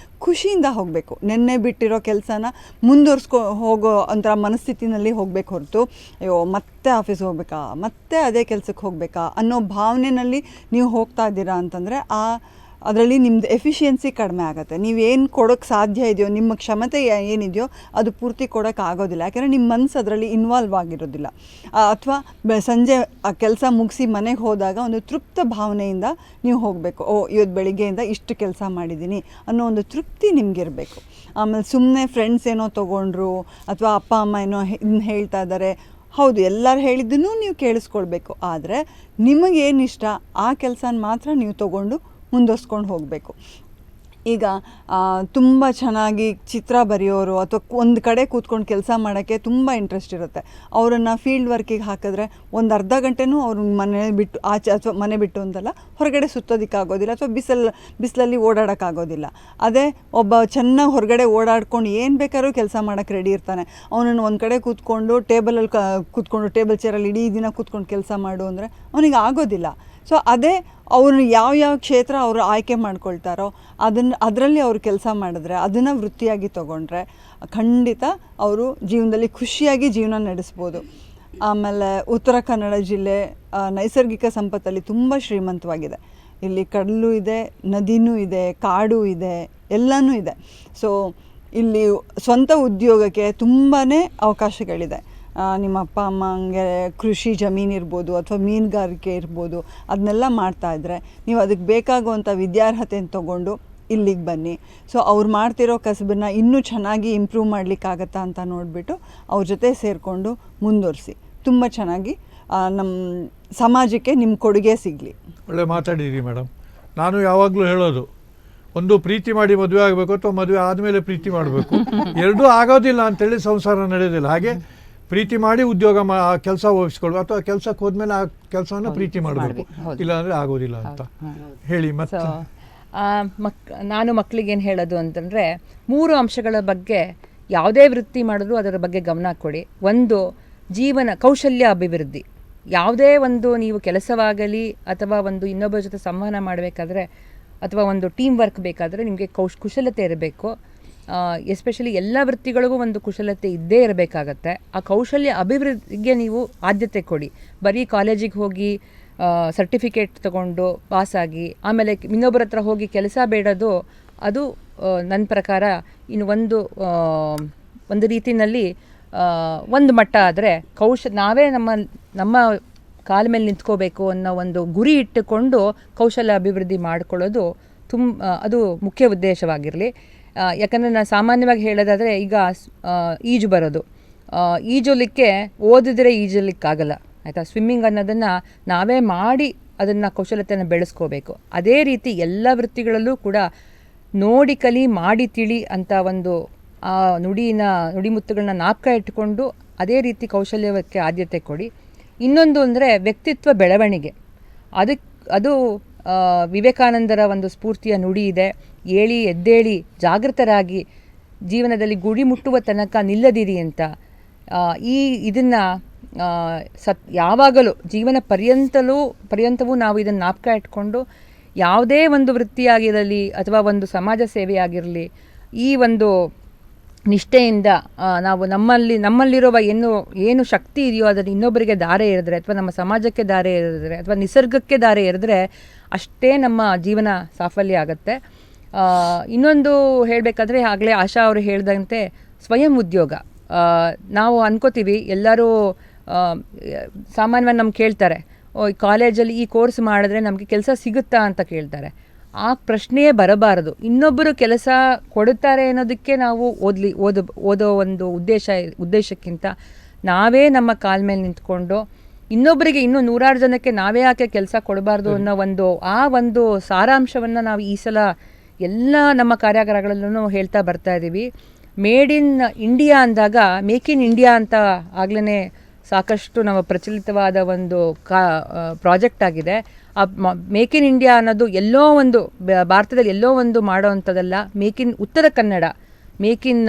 ಖುಷಿಯಿಂದ ಹೋಗಬೇಕು. ನೆನ್ನೆ ಬಿಟ್ಟಿರೋ ಕೆಲಸನ ಹೋಗೋ ಒಂಥರ ಮನಸ್ಥಿತಿನಲ್ಲಿ ಹೋಗಬೇಕು ಹೊರತು ಅಯ್ಯೋ ಮತ್ತೆ ಆಫೀಸ್ಗೆ ಹೋಗ್ಬೇಕಾ, ಮತ್ತೆ ಅದೇ ಕೆಲಸಕ್ಕೆ ಹೋಗಬೇಕಾ ಅನ್ನೋ ಭಾವನೆಯಲ್ಲಿ ನೀವು ಹೋಗ್ತಾ ಇದ್ದೀರಾ ಅಂತಂದರೆ ಅದರಲ್ಲಿ ನಿಮ್ಮದು ಎಫಿಷಿಯನ್ಸಿ ಕಡಿಮೆ ಆಗುತ್ತೆ. ನೀವೇನು ಕೊಡೋಕ್ಕೆ ಸಾಧ್ಯ ಇದೆಯೋ, ನಿಮ್ಮ ಕ್ಷಮತೆ ಏನಿದೆಯೋ ಅದು ಪೂರ್ತಿ ಕೊಡೋಕ್ಕೆ ಆಗೋದಿಲ್ಲ. ಯಾಕೆಂದರೆ ನಿಮ್ಮ ಮನಸ್ಸು ಅದರಲ್ಲಿ ಇನ್ವಾಲ್ವ್ ಆಗಿರೋದಿಲ್ಲ. ಅಥವಾ ಸಂಜೆ ಆ ಕೆಲಸ ಮುಗಿಸಿ ಮನೆಗೆ ಹೋದಾಗ ಒಂದು ತೃಪ್ತ ಭಾವನೆಯಿಂದ ನೀವು ಹೋಗಬೇಕು. ಇವತ್ತು ಬೆಳಿಗ್ಗೆಯಿಂದ ಇಷ್ಟು ಕೆಲಸ ಮಾಡಿದ್ದೀನಿ ಅನ್ನೋ ಒಂದು ತೃಪ್ತಿ ನಿಮಗಿರಬೇಕು. ಆಮೇಲೆ ಸುಮ್ಮನೆ ಫ್ರೆಂಡ್ಸ್ ಏನೋ ತೊಗೊಂಡ್ರು ಅಥವಾ ಅಪ್ಪ ಅಮ್ಮ ಏನೋ ಹೇಳ್ತಾ ಇದ್ದಾರೆ, ಹೌದು ಎಲ್ಲರೂ ಹೇಳಿದ್ದನ್ನು ನೀವು ಕೇಳಿಸ್ಕೊಳ್ಬೇಕು. ಆದರೆ ನಿಮಗೇನಿಷ್ಟ ಆ ಕೆಲಸನ ಮಾತ್ರ ನೀವು ತೊಗೊಂಡು ಮುಂದುವರ್ಸ್ಕೊಂಡು ಹೋಗಬೇಕು. ಈಗ ತುಂಬ ಚೆನ್ನಾಗಿ ಚಿತ್ರ ಬರೆಯೋರು ಅಥವಾ ಒಂದು ಕಡೆ ಕೂತ್ಕೊಂಡು ಕೆಲಸ ಮಾಡೋಕ್ಕೆ ತುಂಬ ಇಂಟ್ರೆಸ್ಟ್ ಇರುತ್ತೆ. ಅವರನ್ನು ಫೀಲ್ಡ್ ವರ್ಕಿಗೆ ಹಾಕಿದ್ರೆ ಒಂದು ಅರ್ಧ ಗಂಟೆನೂ ಅವ್ರ ಮನೆ ಬಿಟ್ಟು ಆಚೆ ಅಥವಾ ಮನೆ ಬಿಟ್ಟು ಅಂತಲ್ಲ ಹೊರಗಡೆ ಸುತ್ತೋದಕ್ಕಾಗೋದಿಲ್ಲ ಅಥವಾ ಬಿಸಿಲಲ್ಲಿ ಓಡಾಡೋಕ್ಕಾಗೋದಿಲ್ಲ. ಅದೇ ಒಬ್ಬ ಚೆನ್ನಾಗಿ ಹೊರಗಡೆ ಓಡಾಡ್ಕೊಂಡು ಏನು ಬೇಕಾದ್ರೂ ಕೆಲಸ ಮಾಡೋಕ್ಕೆ ರೆಡಿ ಇರ್ತಾನೆ. ಅವನನ್ನು ಒಂದು ಕಡೆ ಕೂತ್ಕೊಂಡು ಕೂತ್ಕೊಂಡು ಟೇಬಲ್ ಚೇರಲ್ಲಿ ಇಡೀ ದಿನ ಕೂತ್ಕೊಂಡು ಕೆಲಸ ಮಾಡು ಅಂದರೆ ಅವನಿಗೆ ಆಗೋದಿಲ್ಲ. ಸೊ ಅದೇ ಅವರು ಯಾವ ಕ್ಷೇತ್ರ ಅವರು ಆಯ್ಕೆ ಮಾಡ್ಕೊಳ್ತಾರೋ ಅದರಲ್ಲಿ ಅವರು ಕೆಲಸ ಮಾಡಿದ್ರೆ, ಅದನ್ನು ವೃತ್ತಿಯಾಗಿ ತೊಗೊಂಡ್ರೆ ಖಂಡಿತ ಅವರು ಜೀವನದಲ್ಲಿ ಖುಷಿಯಾಗಿ ಜೀವನ ನಡೆಸ್ಬೋದು. ಆಮೇಲೆ ಉತ್ತರ ಕನ್ನಡ ಜಿಲ್ಲೆ ನೈಸರ್ಗಿಕ ಸಂಪತ್ತಲ್ಲಿ ತುಂಬ ಶ್ರೀಮಂತವಾಗಿದೆ. ಇಲ್ಲಿ ಕಡಲು ಇದೆ, ನದಿನೂ ಇದೆ, ಕಾಡು ಇದೆ, ಎಲ್ಲನೂ ಇದೆ. ಸೊ ಇಲ್ಲಿ ಸ್ವಂತ ಉದ್ಯೋಗಕ್ಕೆ ತುಂಬಾ ಅವಕಾಶಗಳಿದೆ. ನಿಮ್ಮ ಅಪ್ಪ ಅಮ್ಮಂಗೆ ಕೃಷಿ ಜಮೀನು ಇರ್ಬೋದು ಅಥವಾ ಮೀನುಗಾರಿಕೆ ಇರ್ಬೋದು, ಅದನ್ನೆಲ್ಲ ಮಾಡ್ತಾಯಿದ್ರೆ ನೀವು ಅದಕ್ಕೆ ಬೇಕಾಗುವಂಥ ವಿದ್ಯಾರ್ಹತೆಯನ್ನು ತೊಗೊಂಡು ಇಲ್ಲಿಗೆ ಬನ್ನಿ. ಸೊ ಅವ್ರು ಮಾಡ್ತಿರೋ ಕಸಬನ್ನು ಇನ್ನೂ ಚೆನ್ನಾಗಿ ಇಂಪ್ರೂವ್ ಮಾಡಲಿಕ್ಕಾಗತ್ತಾ ಅಂತ ನೋಡಿಬಿಟ್ಟು ಅವ್ರ ಜೊತೆ ಸೇರಿಕೊಂಡು ಮುಂದುವರಿಸಿ. ತುಂಬ ಚೆನ್ನಾಗಿ ನಮ್ಮ ಸಮಾಜಕ್ಕೆ ನಿಮ್ಮ ಕೊಡುಗೆ ಸಿಗಲಿ. ಒಳ್ಳೆ ಮಾತಾಡಿದ್ದೀರಿ ಮೇಡಮ್. ನಾನು ಯಾವಾಗಲೂ ಹೇಳೋದು, ಒಂದು ಪ್ರೀತಿ ಮಾಡಿ ಮದುವೆ ಆಗಬೇಕು ಅಥವಾ ಮದುವೆ ಆದಮೇಲೆ ಪ್ರೀತಿ ಮಾಡಬೇಕು. ಎರಡೂ ಆಗೋದಿಲ್ಲ ಅಂತೇಳಿ ಸಂಸಾರ ನಡೆಯೋದಿಲ್ಲ. ಹಾಗೆ ಪ್ರೀತಿ ಮಾಡಿ ಉದ್ಯೋಗ ಕೆಲಸ ವಹಿಸ್ಕೊಳ್ಬೇಕು ಅಥವಾ ಕೆಲಸಕ್ಕೆ ಹೋದ್ಮೇಲೆ ಆ ಕೆಲಸವನ್ನು ಪ್ರೀತಿ ಮಾಡಬೇಕು, ಇಲ್ಲಾಂದರೆ ಆಗೋದಿಲ್ಲ ಅಂತ ಹೇಳಿ. ಮತ್ತು ನಾನು ಮಕ್ಕಳಿಗೇನು ಹೇಳೋದು ಅಂತಂದರೆ 3 ಅಂಶಗಳ ಬಗ್ಗೆ ಯಾವುದೇ ವೃತ್ತಿ ಮಾಡಿದ್ರು ಅದರ ಬಗ್ಗೆ ಗಮನ ಕೊಡಿ. ಒಂದು, ಜೀವನ ಕೌಶಲ್ಯ ಅಭಿವೃದ್ಧಿ. ಯಾವುದೇ ಒಂದು ನೀವು ಕೆಲಸವಾಗಲಿ ಅಥವಾ ಒಂದು ಇನ್ನೊಬ್ಬರ ಜೊತೆ ಸಂವಹನ ಮಾಡಬೇಕಾದ್ರೆ ಅಥವಾ ಒಂದು ಟೀಮ್ ವರ್ಕ್ ಬೇಕಾದರೆ ನಿಮಗೆ ಕುಶಲತೆ ಇರಬೇಕು. ಎಸ್ಪೆಷಲಿ ಎಲ್ಲ ವೃತ್ತಿಗಳಿಗೂ ಒಂದು ಕುಶಲತೆ ಇದ್ದೇ ಇರಬೇಕಾಗತ್ತೆ. ಆ ಕೌಶಲ್ಯ ಅಭಿವೃದ್ಧಿಗೆ ನೀವು ಆದ್ಯತೆ ಕೊಡಿ. ಬರೀ ಕಾಲೇಜಿಗೆ ಹೋಗಿ ಸರ್ಟಿಫಿಕೇಟ್ ತಗೊಂಡು ಪಾಸಾಗಿ ಆಮೇಲೆ ಇನ್ನೊಬ್ಬರ ಹತ್ರ ಹೋಗಿ ಕೆಲಸ ಬೇಡೋದು, ಅದು ನನ್ನ ಪ್ರಕಾರ ಇನ್ನು ಒಂದು ರೀತಿಯಲ್ಲಿ ಒಂದು ಮಟ್ಟ ಆದರೆ ನಾವೇ ನಮ್ಮ ಕಾಲ ಮೇಲೆ ನಿಂತ್ಕೋಬೇಕು ಅನ್ನೋ ಒಂದು ಗುರಿ ಇಟ್ಟುಕೊಂಡು ಕೌಶಲ್ಯ ಅಭಿವೃದ್ಧಿ ಮಾಡ್ಕೊಳ್ಳೋದು ಅದು ಮುಖ್ಯ ಉದ್ದೇಶವಾಗಿರಲಿ. ಯಾಕಂದರೆ ನಾನು ಸಾಮಾನ್ಯವಾಗಿ ಹೇಳೋದಾದರೆ, ಈಗ ಈಜು ಬರೋದು, ಈಜಲಿಕ್ಕೆ ಓದಿದ್ರೆ ಈಜಲಿಕ್ಕಾಗಲ್ಲ ಆಯಿತಾ. ಸ್ವಿಮ್ಮಿಂಗ್ ಅನ್ನೋದನ್ನು ನಾವೇ ಮಾಡಿ ಅದನ್ನು ಕೌಶಲ್ಯತೆಯನ್ನು ಬೆಳೆಸ್ಕೋಬೇಕು. ಅದೇ ರೀತಿ ಎಲ್ಲ ವೃತ್ತಿಗಳಲ್ಲೂ ಕೂಡ ನೋಡಿ ಕಲಿ ಮಾಡಿ ತಿಳಿ ಅಂತ ಒಂದು ಆ ನುಡಿಮುತ್ತುಗಳನ್ನ ಜ್ಞಾಪಕ ಇಟ್ಕೊಂಡು ಅದೇ ರೀತಿ ಕೌಶಲ್ಯಕ್ಕೆ ಆದ್ಯತೆ ಕೊಡಿ. ಇನ್ನೊಂದು ಅಂದರೆ ವ್ಯಕ್ತಿತ್ವ ಬೆಳವಣಿಗೆ. ಅದು ವಿವೇಕಾನಂದರ ಒಂದು ಸ್ಫೂರ್ತಿಯ ನುಡಿ ಇದೆ, ಏಳಿ ಎದ್ದೇಳಿ ಜಾಗೃತರಾಗಿ ಜೀವನದಲ್ಲಿ ಗುರಿ ಮುಟ್ಟುವ ತನಕ ನಿಲ್ಲದಿರಿ ಅಂತ. ಇದನ್ನು ಯಾವಾಗಲೂ ಜೀವನ ಪರ್ಯಂತವೂ ನಾವು ಇದನ್ನು ಜ್ಞಾಪಕ ಇಟ್ಕೊಂಡು ಯಾವುದೇ ಒಂದು ವೃತ್ತಿಯಾಗಿರಲಿ ಅಥವಾ ಒಂದು ಸಮಾಜ ಸೇವೆಯಾಗಿರಲಿ ಈ ಒಂದು ನಿಷ್ಠೆಯಿಂದ ನಾವು ನಮ್ಮಲ್ಲಿರುವ ಏನು ಶಕ್ತಿ ಇದೆಯೋ ಅದನ್ನು ಇನ್ನೊಬ್ಬರಿಗೆ ದಾರೆ ಎರೆದ್ರೆ ಅಥವಾ ನಮ್ಮ ಸಮಾಜಕ್ಕೆ ದಾರೆ ಎರೆದ್ರೆ ಅಥವಾ ನಿಸರ್ಗಕ್ಕೆ ದಾರೆ ಎರೆದ್ರೆ ಅಷ್ಟೇ ನಮ್ಮ ಜೀವನ ಸಾಫಲ್ಯ ಆಗುತ್ತೆ. ಇನ್ನೊಂದು ಹೇಳಬೇಕಾದ್ರೆ ಆಗಲೇ ಆಶಾ ಅವರು ಹೇಳ್ದಂತೆ ಸ್ವಯಂ ಉದ್ಯೋಗ. ನಾವು ಅನ್ಕೋತೀವಿ ಎಲ್ಲರೂ ಸಾಮಾನ್ಯವಾಗಿ ನಮ್ಗೆ ಕೇಳ್ತಾರೆ, ಕಾಲೇಜಲ್ಲಿ ಈ ಕೋರ್ಸ್ ಮಾಡಿದ್ರೆ ನಮಗೆ ಕೆಲಸ ಸಿಗುತ್ತಾ ಅಂತ ಕೇಳ್ತಾರೆ. ಆ ಪ್ರಶ್ನೆಯೇ ಬರಬಾರದು. ಇನ್ನೊಬ್ಬರು ಕೆಲಸ ಕೊಡುತ್ತಾರೆ ಅನ್ನೋದಕ್ಕೆ ನಾವು ಓದೋ ಒಂದು ಉದ್ದೇಶಕ್ಕಿಂತ ನಾವೇ ನಮ್ಮ ಕಾಲ ಮೇಲೆ ನಿಂತ್ಕೊಂಡು ಇನ್ನೊಬ್ಬರಿಗೆ ಇನ್ನೂ 100 ಜನಕ್ಕೆ ನಾವೇ ಯಾಕೆ ಕೆಲಸ ಕೊಡಬಾರ್ದು ಅನ್ನೋ ಒಂದು ಸಾರಾಂಶವನ್ನು ನಾವು ಈ ಸಲ ಎಲ್ಲ ನಮ್ಮ ಕಾರ್ಯಾಗಾರಗಳಲ್ಲೂ ಹೇಳ್ತಾ ಬರ್ತಾ ಇದ್ದೀವಿ. ಮೇಡ್ ಇನ್ ಇಂಡಿಯಾ ಅಂದಾಗ ಮೇಕ್ ಇನ್ ಇಂಡಿಯಾ ಅಂತ ಆಗ್ಲೇ ಸಾಕಷ್ಟು ನಮ್ಮ ಪ್ರಚಲಿತವಾದ ಒಂದು ಪ್ರಾಜೆಕ್ಟ್ ಆಗಿದೆ. ಆ ಮೇಕ್ ಇನ್ ಇಂಡಿಯಾ ಅನ್ನೋದು ಎಲ್ಲೋ ಒಂದು ಭಾರತದಲ್ಲಿ ಎಲ್ಲೋ ಒಂದು ಮಾಡೋ ಅಂಥದ್ದಲ್ಲ. Make in Uttara Kannada, make in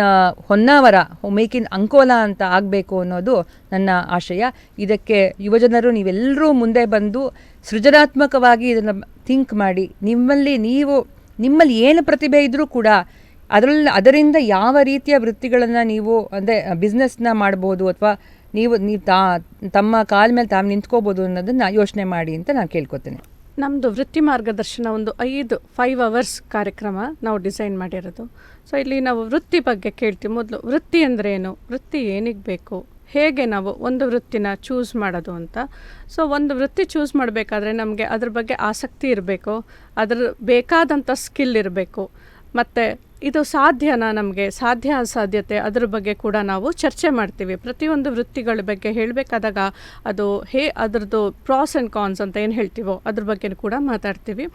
Honnavar, make in Ankola ಅಂತ ಆಗಬೇಕು ಅನ್ನೋದು ನನ್ನ ಆಶಯ. ಇದಕ್ಕೆ ಯುವಜನರು ನೀವೆಲ್ಲರೂ ಮುಂದೆ ಬಂದು ಸೃಜನಾತ್ಮಕವಾಗಿ ಇದನ್ನು ಥಿಂಕ್ ಮಾಡಿ, ನಿಮ್ಮಲ್ಲಿ ಏನು ಪ್ರತಿಭೆ ಇದ್ದರೂ ಕೂಡ ಅದರಿಂದ ಯಾವ ರೀತಿಯ ವೃತ್ತಿಗಳನ್ನು ನೀವು ಅಂದರೆ ಬಿಸ್ನೆಸ್ನ ಮಾಡ್ಬೋದು ಅಥವಾ ನೀವು ತಮ್ಮ ಕಾಲ ಮೇಲೆ ತಾವು ನಿಂತ್ಕೋಬೋದು ಅನ್ನೋದನ್ನು ಯೋಚನೆ ಮಾಡಿ ಅಂತ ನಾನು ಕೇಳ್ಕೊತೇನೆ. ನಮ್ಮದು ವೃತ್ತಿ ಮಾರ್ಗದರ್ಶನ ಒಂದು 5 ಅವರ್ಸ್ ಕಾರ್ಯಕ್ರಮ ನಾವು ಡಿಸೈನ್ ಮಾಡಿರೋದು. ಸೊ ಇಲ್ಲಿ ನಾವು ವೃತ್ತಿ ಬಗ್ಗೆ ಕೇಳ್ತೀವಿ. ಮೊದಲು ವೃತ್ತಿ ಅಂದರೆ ಏನು, ವೃತ್ತಿ ಏನಿಗೆ ಬೇಕು, ಹೇಗೆ ನಾವು ಒಂದು ವೃತ್ತಿನ ಚೂಸ್ ಮಾಡೋದು ಅಂತ. ಸೊ ಒಂದು ವೃತ್ತಿ ಚೂಸ್ ಮಾಡಬೇಕಾದ್ರೆ ನಮಗೆ ಅದ್ರ ಬಗ್ಗೆ ಆಸಕ್ತಿ ಇರಬೇಕು, ಅದ್ರ ಬೇಕಾದಂಥ ಸ್ಕಿಲ್ ಇರಬೇಕು. ಮತ್ತು ಇದು ಸಾಧ್ಯನಾ, ನಮಗೆ ಸಾಧ್ಯ ಅಸಾಧ್ಯತೆ ಅದ್ರ ಬಗ್ಗೆ ಕೂಡ ನಾವು ಚರ್ಚೆ ಮಾಡ್ತೀವಿ. ಪ್ರತಿಯೊಂದು ವೃತ್ತಿಗಳ ಬಗ್ಗೆ ಹೇಳಬೇಕಾದಾಗ ಅದರದ್ದು ಪ್ರಾಸ್ ಆ್ಯಂಡ್ ಕಾನ್ಸ್ ಅಂತ ಏನು ಹೇಳ್ತೀವೋ ಅದ್ರ ಬಗ್ಗೆ ಕೂಡ ಮಾತಾಡ್ತೀವಿ.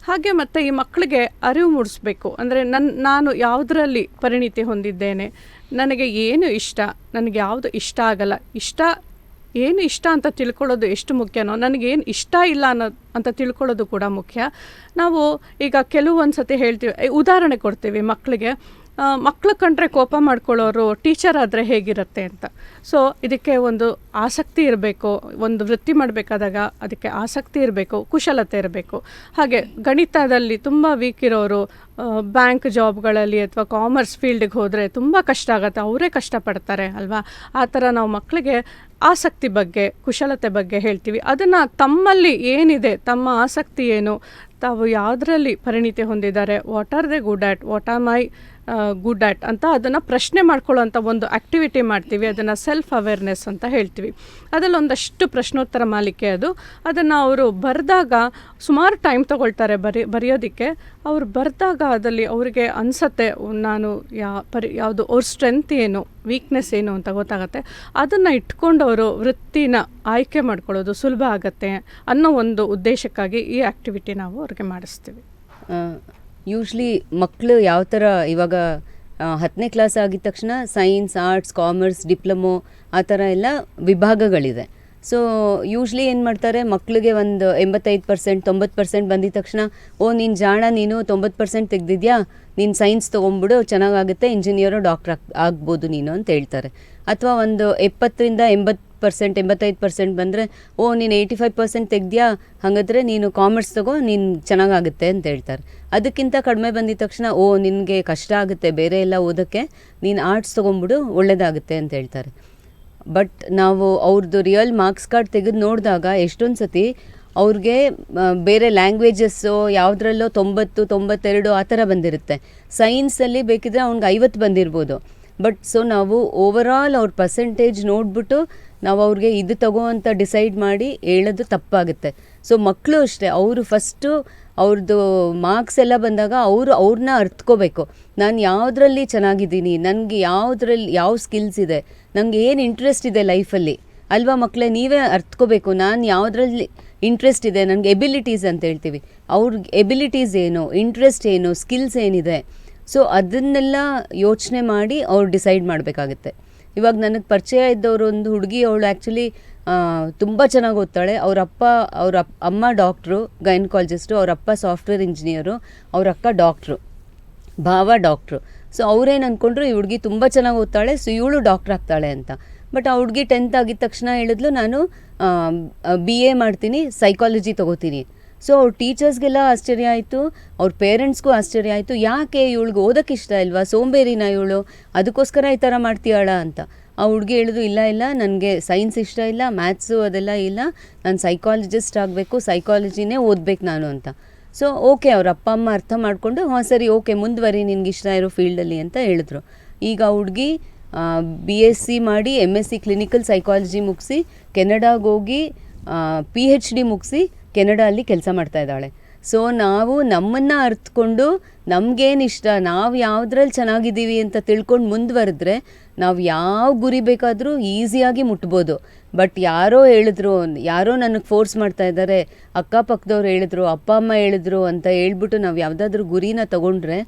ಹಾಗೆ ಮತ್ತು ಈ ಮಕ್ಕಳಿಗೆ ಅರಿವು ಮೂಡಿಸ್ಬೇಕು. ಅಂದರೆ ನಾನು ಯಾವುದರಲ್ಲಿ ಪರಿಣಿತಿ ಹೊಂದಿದ್ದೇನೆ, ನನಗೆ ಏನು ಇಷ್ಟ, ನನಗೆ ಯಾವುದು ಇಷ್ಟ ಆಗಲ್ಲ, ಏನು ಇಷ್ಟ ಅಂತ ತಿಳ್ಕೊಳ್ಳೋದು ಎಷ್ಟು ಮುಖ್ಯನೋ, ನನಗೇನು ಇಷ್ಟ ಇಲ್ಲ ಅಂತ ತಿಳ್ಕೊಳ್ಳೋದು ಕೂಡ ಮುಖ್ಯ. ನಾವು ಈಗ ಕೆಲವೊಂದು ಸತಿ ಹೇಳ್ತೀವಿ, ಉದಾಹರಣೆ ಕೊಡ್ತೀವಿ ಮಕ್ಕಳಿಗೆ. ಮಕ್ಕಳು ಕಂಡ್ರೆ ಕೋಪ ಮಾಡ್ಕೊಳ್ಳೋರು ಟೀಚರ್ ಆದರೆ ಹೇಗಿರುತ್ತೆ ಅಂತ. ಸೊ ಇದಕ್ಕೆ ಒಂದು ಆಸಕ್ತಿ ಇರಬೇಕು. ಒಂದು ವೃತ್ತಿ ಮಾಡಬೇಕಾದಾಗ ಅದಕ್ಕೆ ಆಸಕ್ತಿ ಇರಬೇಕು, ಕುಶಲತೆ ಇರಬೇಕು. ಹಾಗೆ ಗಣಿತದಲ್ಲಿ ತುಂಬ ವೀಕ್ ಇರೋರು ಬ್ಯಾಂಕ್ ಜಾಬ್ಗಳಲ್ಲಿ ಅಥವಾ ಕಾಮರ್ಸ್ ಫೀಲ್ಡಿಗೆ ಹೋದರೆ ತುಂಬ ಕಷ್ಟ ಆಗುತ್ತೆ, ಅವರೇ ಕಷ್ಟಪಡ್ತಾರೆ ಅಲ್ವಾ. ಆ ಥರ ನಾವು ಮಕ್ಕಳಿಗೆ ಆಸಕ್ತಿ ಬಗ್ಗೆ, ಕುಶಲತೆ ಬಗ್ಗೆ ಹೇಳ್ತೀವಿ. ಅದನ್ನು ತಮ್ಮಲ್ಲಿ ಏನಿದೆ, ತಮ್ಮ ಆಸಕ್ತಿ ಏನು, ತಾವು ಯಾವುದರಲ್ಲಿ ಪರಿಣಿತಿ ಹೊಂದಿದ್ದಾರೆ, what are they good at, what are my good at ಅಂತ ಅದನ್ನು ಪ್ರಶ್ನೆ ಮಾಡ್ಕೊಳ್ಳೋಂಥ ಒಂದು ಆ್ಯಕ್ಟಿವಿಟಿ ಮಾಡ್ತೀವಿ. ಅದನ್ನು ಸೆಲ್ಫ್ ಅವೇರ್ನೆಸ್ ಅಂತ ಹೇಳ್ತೀವಿ. ಅದರಲ್ಲಿ ಒಂದಷ್ಟು ಪ್ರಶ್ನೋತ್ತರ ಮಾಲಿಕೆ ಅದನ್ನು ಅವರು ಬರೆದಾಗ ಸುಮಾರು ಟೈಮ್ ತೊಗೊಳ್ತಾರೆ ಬರೆಯೋದಕ್ಕೆ. ಅವ್ರು ಬರೆದಾಗ ಅದರಲ್ಲಿ ಅವರಿಗೆ ಅನಿಸತ್ತೆ ನಾನು ಯಾವುದು ಅವ್ರ ಸ್ಟ್ರೆಂತ್ ಏನು, ವೀಕ್ನೆಸ್ ಏನು ಅಂತ ಗೊತ್ತಾಗುತ್ತೆ. ಅದನ್ನು ಇಟ್ಕೊಂಡು ಅವರು ವೃತ್ತಿನ ಆಯ್ಕೆ ಮಾಡ್ಕೊಳ್ಳೋದು ಸುಲಭ ಆಗುತ್ತೆ ಅನ್ನೋ ಒಂದು ಉದ್ದೇಶಕ್ಕಾಗಿ ಈ ಆ್ಯಕ್ಟಿವಿಟಿ ನಾವು ಅವ್ರಿಗೆ ಮಾಡಿಸ್ತೀವಿ. ಯೂಶ್ವಲಿ ಮಕ್ಕಳು ಯಾವ ಥರ ಇವಾಗ 10ನೇ ಕ್ಲಾಸ್ ಆಗಿದ ತಕ್ಷಣ ಸೈನ್ಸ್, ಆರ್ಟ್ಸ್, ಕಾಮರ್ಸ್, ಡಿಪ್ಲೊಮೊ ಆ ಥರ ಎಲ್ಲ ವಿಭಾಗಗಳಿದೆ. ಸೊ ಯೂಶ್ವಲಿ ಏನು ಮಾಡ್ತಾರೆ, ಮಕ್ಕಳಿಗೆ ಒಂದು 85%, 90% ಬಂದಿದ ತಕ್ಷಣ ನೀನು ಜಾಣ, ನೀನು 90% ತೆಗೆದಿದ್ಯಾ, ನೀನು ಸೈನ್ಸ್ ತೊಗೊಂಬಿಡು, ಚೆನ್ನಾಗಾಗುತ್ತೆ, ಇಂಜಿನಿಯರು, ಡಾಕ್ಟ್ರ್ ಆಗ್ಬೋದು ನೀನು ಅಂತ ಹೇಳ್ತಾರೆ. ಅಥವಾ ಒಂದು 70ರಿಂದ 80%, 85% ಬಂದರೆ ನೀನು 85% ತೆಗೆದ್ಯಾ, ಹಾಗಾದರೆ ನೀನು ಕಾಮರ್ಸ್ ತಗೋ, ನೀನು ಚೆನ್ನಾಗಾಗುತ್ತೆ ಅಂತ ಹೇಳ್ತಾರೆ. ಅದಕ್ಕಿಂತ ಕಡಿಮೆ ಬಂದಿದ ತಕ್ಷಣ ನಿನಗೆ ಕಷ್ಟ ಆಗುತ್ತೆ ಬೇರೆ ಎಲ್ಲ ಓದೋಕ್ಕೆ, ನೀನು ಆರ್ಟ್ಸ್ ತೊಗೊಂಬಿಡು, ಒಳ್ಳೆಯದಾಗುತ್ತೆ ಅಂತ ಹೇಳ್ತಾರೆ. ಬಟ್ ನಾವು ಅವ್ರದ್ದು ರಿಯಲ್ ಮಾರ್ಕ್ಸ್ ಕಾರ್ಡ್ ತೆಗೆದು ನೋಡಿದಾಗ ಎಷ್ಟೊಂದು ಸತಿ ಅವ್ರಿಗೆ ಬೇರೆ ಲ್ಯಾಂಗ್ವೇಜಸ್ಸು ಯಾವುದ್ರಲ್ಲೋ 90, 92 ಆ ಥರ ಬಂದಿರುತ್ತೆ. ಸೈನ್ಸಲ್ಲಿ ಬೇಕಿದ್ರೆ ಅವ್ನಿಗೆ 50 ಬಂದಿರ್ಬೋದು. ಬಟ್ ಸೊ ನಾವು ಓವರಾಲ್ ಅವ್ರ ಪರ್ಸೆಂಟೇಜ್ ನೋಡಿಬಿಟ್ಟು ನಾವು ಅವ್ರಿಗೆ ಇದು ತಗೋ ಅಂತ ಡಿಸೈಡ್ ಮಾಡಿ ಹೇಳೋದು ತಪ್ಪಾಗುತ್ತೆ. ಸೊ ಮಕ್ಕಳು ಅಷ್ಟೇ, ಅವರು ಫಸ್ಟು ಅವ್ರದ್ದು ಮಾರ್ಕ್ಸ್ ಎಲ್ಲ ಬಂದಾಗ ಅವ್ರನ್ನ ಅರ್ಥಕೋಬೇಕು. ನಾನು ಯಾವುದ್ರಲ್ಲಿ ಚೆನ್ನಾಗಿದ್ದೀನಿ, ನನಗೆ ಯಾವ ಸ್ಕಿಲ್ಸ್ ಇದೆ, ನನಗೆ ಏನು ಇಂಟ್ರೆಸ್ಟ್ ಇದೆ ಲೈಫಲ್ಲಿ ಅಲ್ವಾ ಮಕ್ಕಳೇ, ನೀವೇ ಅರ್ಥಕೋಬೇಕು. ನಾನು ಯಾವುದ್ರಲ್ಲಿ ಇಂಟ್ರೆಸ್ಟ್ ಇದೆ, ನನಗೆ ಎಬಿಲಿಟೀಸ್ ಅಂತ ಹೇಳ್ತೀವಿ, ಅವ್ರಿಗೆ ಎಬಿಲಿಟೀಸ್ ಏನು, ಇಂಟ್ರೆಸ್ಟ್ ಏನು, ಸ್ಕಿಲ್ಸ್ ಏನಿದೆ. ಸೊ ಅದನ್ನೆಲ್ಲ ಯೋಚನೆ ಮಾಡಿ ಅವ್ರು ಡಿಸೈಡ್ ಮಾಡಬೇಕಾಗುತ್ತೆ. ಇವಾಗ ನನಗೆ ಪರಿಚಯ ಇದ್ದವರು ಒಂದು ಹುಡುಗಿ, ಅವಳು ಆ್ಯಕ್ಚುಲಿ ತುಂಬ ಚೆನ್ನಾಗಿ ಓದ್ತಾಳೆ. ಅವ್ರ ಅಮ್ಮ ಡಾಕ್ಟ್ರು, ಗೈನಕಾಲಜಿಸ್ಟು, ಅವರಪ್ಪ ಸಾಫ್ಟ್ವೇರ್ ಇಂಜಿನಿಯರು, ಅವ್ರ ಅಕ್ಕ ಡಾಕ್ಟ್ರು, ಭಾವ ಡಾಕ್ಟ್ರು. ಸೊ ಅವ್ರೇನು ಅಂದ್ಕೊಂಡ್ರು, ಈ ಹುಡುಗಿ ತುಂಬ ಚೆನ್ನಾಗಿ ಓದ್ತಾಳೆ, ಸೊ ಇವಳು ಡಾಕ್ಟ್ರ್ ಆಗ್ತಾಳೆ ಅಂತ. ಬಟ್ ಆ ಹುಡುಗಿ 10th ಆಗಿದ ತಕ್ಷಣ ಹೇಳಿದ್ಲು, ನಾನು BA ಮಾಡ್ತೀನಿ, ಸೈಕಾಲಜಿ ತೊಗೋತೀನಿ. ಸೊ ಅವ್ರ ಟೀಚರ್ಸ್ಗೆಲ್ಲ ಆಶ್ಚರ್ಯ ಆಯಿತು, ಅವ್ರ ಪೇರೆಂಟ್ಸ್ಗೂ ಆಶ್ಚರ್ಯ ಆಯಿತು. ಯಾಕೆ ಇವಳಿಗೆ ಓದೋಕ್ಕೆ ಇಷ್ಟ ಇಲ್ವಾ, ಸೋಂಬೇರಿನ ಇವಳು, ಅದಕ್ಕೋಸ್ಕರ ಈ ಥರ ಮಾಡ್ತೀಯಾಳ ಅಂತ. ಆ ಹುಡುಗಿ ಹೇಳಿದ್ರು, ಇಲ್ಲ ನನಗೆ ಸೈನ್ಸ್ ಇಷ್ಟ ಇಲ್ಲ, ಮ್ಯಾಥ್ಸು ಅದೆಲ್ಲ ಇಲ್ಲ, ನಾನು ಸೈಕಾಲಜಿಸ್ಟ್ ಆಗಬೇಕು, ಸೈಕಾಲಜಿನೇ ಓದಬೇಕು ನಾನು ಅಂತ. ಸೊ ಓಕೆ, ಅವ್ರ ಅಪ್ಪ ಅಮ್ಮ ಅರ್ಥ ಮಾಡಿಕೊಂಡು ಸರಿ ಓಕೆ ಮುಂದುವರಿ ನಿನ್ಗೆ ಇಷ್ಟ ಇರೋ ಫೀಲ್ಡಲ್ಲಿ ಅಂತ ಹೇಳಿದ್ರು. ಈಗ ಹುಡುಗಿ BSc ಮಾಡಿ MSc ಕ್ಲಿನಿಕಲ್ ಸೈಕಾಲಜಿ ಮುಗಿಸಿ ಕೆನಡಾಗೆ ಹೋಗಿ PhD ಮುಗಿಸಿ ಕೆನಡಾಲ್ಲಿ ಕೆಲಸ ಮಾಡ್ತಾ ಇದ್ದಾಳೆ. ಸೊ ನಾವು ನಮ್ಮನ್ನು ಅರ್ಥಕೊಂಡು ನಮಗೇನು ಇಷ್ಟ, ನಾವು ಯಾವುದ್ರಲ್ಲಿ ಚೆನ್ನಾಗಿದ್ದೀವಿ ಅಂತ ತಿಳ್ಕೊಂಡು ಮುಂದುವರೆದ್ರೆ ನಾವು ಯಾವ ಗುರಿ ಬೇಕಾದರೂ ಈಸಿಯಾಗಿ ಮುಟ್ಬೋದು. ಬಟ್ ಯಾರೋ ಹೇಳಿದ್ರು, ಯಾರೋ ನನಗೆ ಫೋರ್ಸ್ ಮಾಡ್ತಾ ಇದ್ದಾರೆ, ಅಕ್ಕಪಕ್ಕದವ್ರು ಹೇಳಿದ್ರು, ಅಪ್ಪ ಅಮ್ಮ ಹೇಳಿದ್ರು ಅಂತ ಹೇಳ್ಬಿಟ್ಟು ನಾವು ಯಾವುದಾದ್ರೂ ಗುರಿನ ತಗೊಂಡ್ರೆ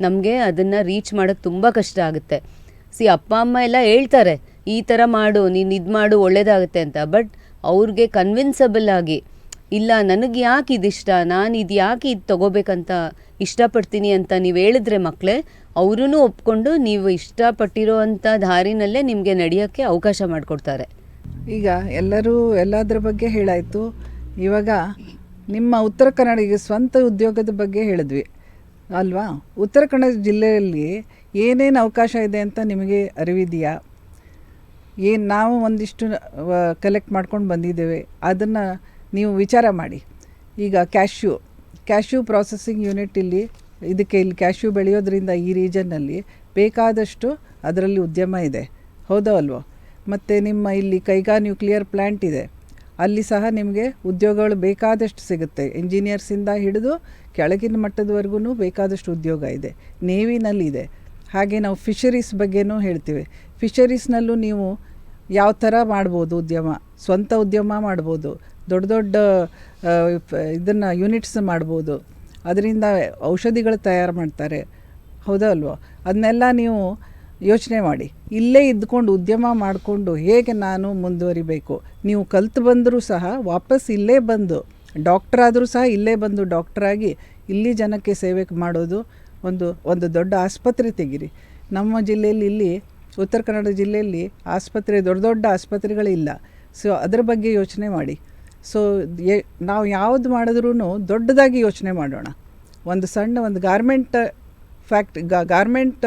ನಮಗೆ ಅದನ್ನು ರೀಚ್ ಮಾಡೋಕ್ಕೆ ತುಂಬ ಕಷ್ಟ ಆಗುತ್ತೆ. ಅಪ್ಪ ಅಮ್ಮ ಎಲ್ಲ ಹೇಳ್ತಾರೆ, ಈ ಥರ ಮಾಡು, ನೀನು ಇದು ಮಾಡು ಒಳ್ಳೆಯದಾಗುತ್ತೆ ಅಂತ. ಬಟ್ ಅವ್ರಿಗೆ ಕನ್ವಿನ್ಸಬಲ್ ಆಗಿ ಇಲ್ಲ ನನಗೆ ಯಾಕೆ ಇದಿಷ್ಟ, ನಾನು ಇದು ಯಾಕೆ ಇದು ತೊಗೋಬೇಕಂತ ಇಷ್ಟಪಡ್ತೀನಿ ಅಂತ ನೀವು ಹೇಳಿದ್ರೆ ಮಕ್ಕಳೇ, ಅವರೂ ಒಪ್ಕೊಂಡು ನೀವು ಇಷ್ಟಪಟ್ಟಿರೋ ಅಂಥ ದಾರಿನಲ್ಲೇ ನಿಮಗೆ ನಡೆಯೋಕ್ಕೆ ಅವಕಾಶ ಮಾಡಿಕೊಡ್ತಾರೆ. ಈಗ ಎಲ್ಲರೂ ಎಲ್ಲದ್ರ ಬಗ್ಗೆ ಹೇಳಾಯಿತು. ಇವಾಗ ನಿಮ್ಮ ಉತ್ತರ ಕನ್ನಡ ಈಗ ಸ್ವಂತ ಉದ್ಯೋಗದ ಬಗ್ಗೆ ಹೇಳಿದ್ವಿ ಅಲ್ವಾ? ಉತ್ತರ ಕನ್ನಡ ಜಿಲ್ಲೆಯಲ್ಲಿ ಏನೇನು ಅವಕಾಶ ಇದೆ ಅಂತ ನಿಮಗೆ ಅರಿವಿದೆಯಾ? ಏನು ನಾವು ಒಂದಿಷ್ಟು ಕಲೆಕ್ಟ್ ಮಾಡ್ಕೊಂಡು ಬಂದಿದ್ದೇವೆ, ಅದನ್ನು ನೀವು ವಿಚಾರ ಮಾಡಿ. ಈಗ ಕ್ಯಾಶ್ಯೂ ಪ್ರಾಸೆಸಿಂಗ್ ಯೂನಿಟ್ ಇಲ್ಲಿ ಕ್ಯಾಶ್ಯೂ ಬೆಳೆಯೋದ್ರಿಂದ ಈ ರೀಜನ್ನಲ್ಲಿ ಬೇಕಾದಷ್ಟು ಅದರಲ್ಲಿ ಉದ್ಯಮ ಇದೆ, ಹೌದೋ ಅಲ್ವೋ? ಮತ್ತು ನಿಮ್ಮ ಇಲ್ಲಿ ಕೈಗಾ ನ್ಯೂಕ್ಲಿಯರ್ ಪ್ಲ್ಯಾಂಟ್ ಇದೆ, ಅಲ್ಲಿ ಸಹ ನಿಮಗೆ ಉದ್ಯೋಗಗಳು ಬೇಕಾದಷ್ಟು ಸಿಗುತ್ತೆ. ಇಂಜಿನಿಯರ್ಸಿಂದ ಹಿಡಿದು ಕೆಳಗಿನ ಮಟ್ಟದವರೆಗೂ ಬೇಕಾದಷ್ಟು ಉದ್ಯೋಗ ಇದೆ. ನೇವಿನಲ್ಲಿದೆ. ಹಾಗೆ ನಾವು ಫಿಶರೀಸ್ ಬಗ್ಗೆನೂ ಹೇಳ್ತೀವಿ. ಫಿಶರೀಸ್ನಲ್ಲೂ ನೀವು ಯಾವ ಥರ ಮಾಡ್ಬೋದು ಉದ್ಯಮ, ಸ್ವಂತ ಉದ್ಯಮ ಮಾಡ್ಬೋದು, ದೊಡ್ಡ ದೊಡ್ಡ ಇದನ್ನು ಯೂನಿಟ್ಸ್ ಮಾಡ್ಬೋದು, ಅದರಿಂದ ಔಷಧಿಗಳು ತಯಾರು ಮಾಡ್ತಾರೆ, ಹೌದಾ ಅಲ್ವೋ? ಅದನ್ನೆಲ್ಲ ನೀವು ಯೋಚನೆ ಮಾಡಿ. ಇಲ್ಲೇ ಇದ್ಕೊಂಡು ಉದ್ಯಮ ಮಾಡಿಕೊಂಡು ಹೇಗೆ ನಾನು ಮುಂದುವರಿಬೇಕು. ನೀವು ಕಲ್ತು ಬಂದರೂ ಸಹ ವಾಪಸ್ ಇಲ್ಲೇ ಬಂದು ಡಾಕ್ಟ್ರಾದರೂ ಸಹ ಇಲ್ಲೇ ಬಂದು ಡಾಕ್ಟ್ರಾಗಿ ಇಲ್ಲಿ ಜನಕ್ಕೆ ಸೇವೆ ಮಾಡೋದು. ಒಂದು ದೊಡ್ಡ ಆಸ್ಪತ್ರೆ ತೆಗೀರಿ. ನಮ್ಮ ಜಿಲ್ಲೆಯಲ್ಲಿ ಇಲ್ಲಿ ಉತ್ತರ ಕನ್ನಡ ಜಿಲ್ಲೆಯಲ್ಲಿ ದೊಡ್ಡ ದೊಡ್ಡ ಆಸ್ಪತ್ರೆಗಳಿಲ್ಲ. ಸೊ ಅದ್ರ ಬಗ್ಗೆ ಯೋಚನೆ ಮಾಡಿ. ಸೊ ನಾವು ಯಾವುದು ಮಾಡಿದ್ರೂ ದೊಡ್ಡದಾಗಿ ಯೋಚನೆ ಮಾಡೋಣ. ಒಂದು ಗಾರ್ಮೆಂಟ್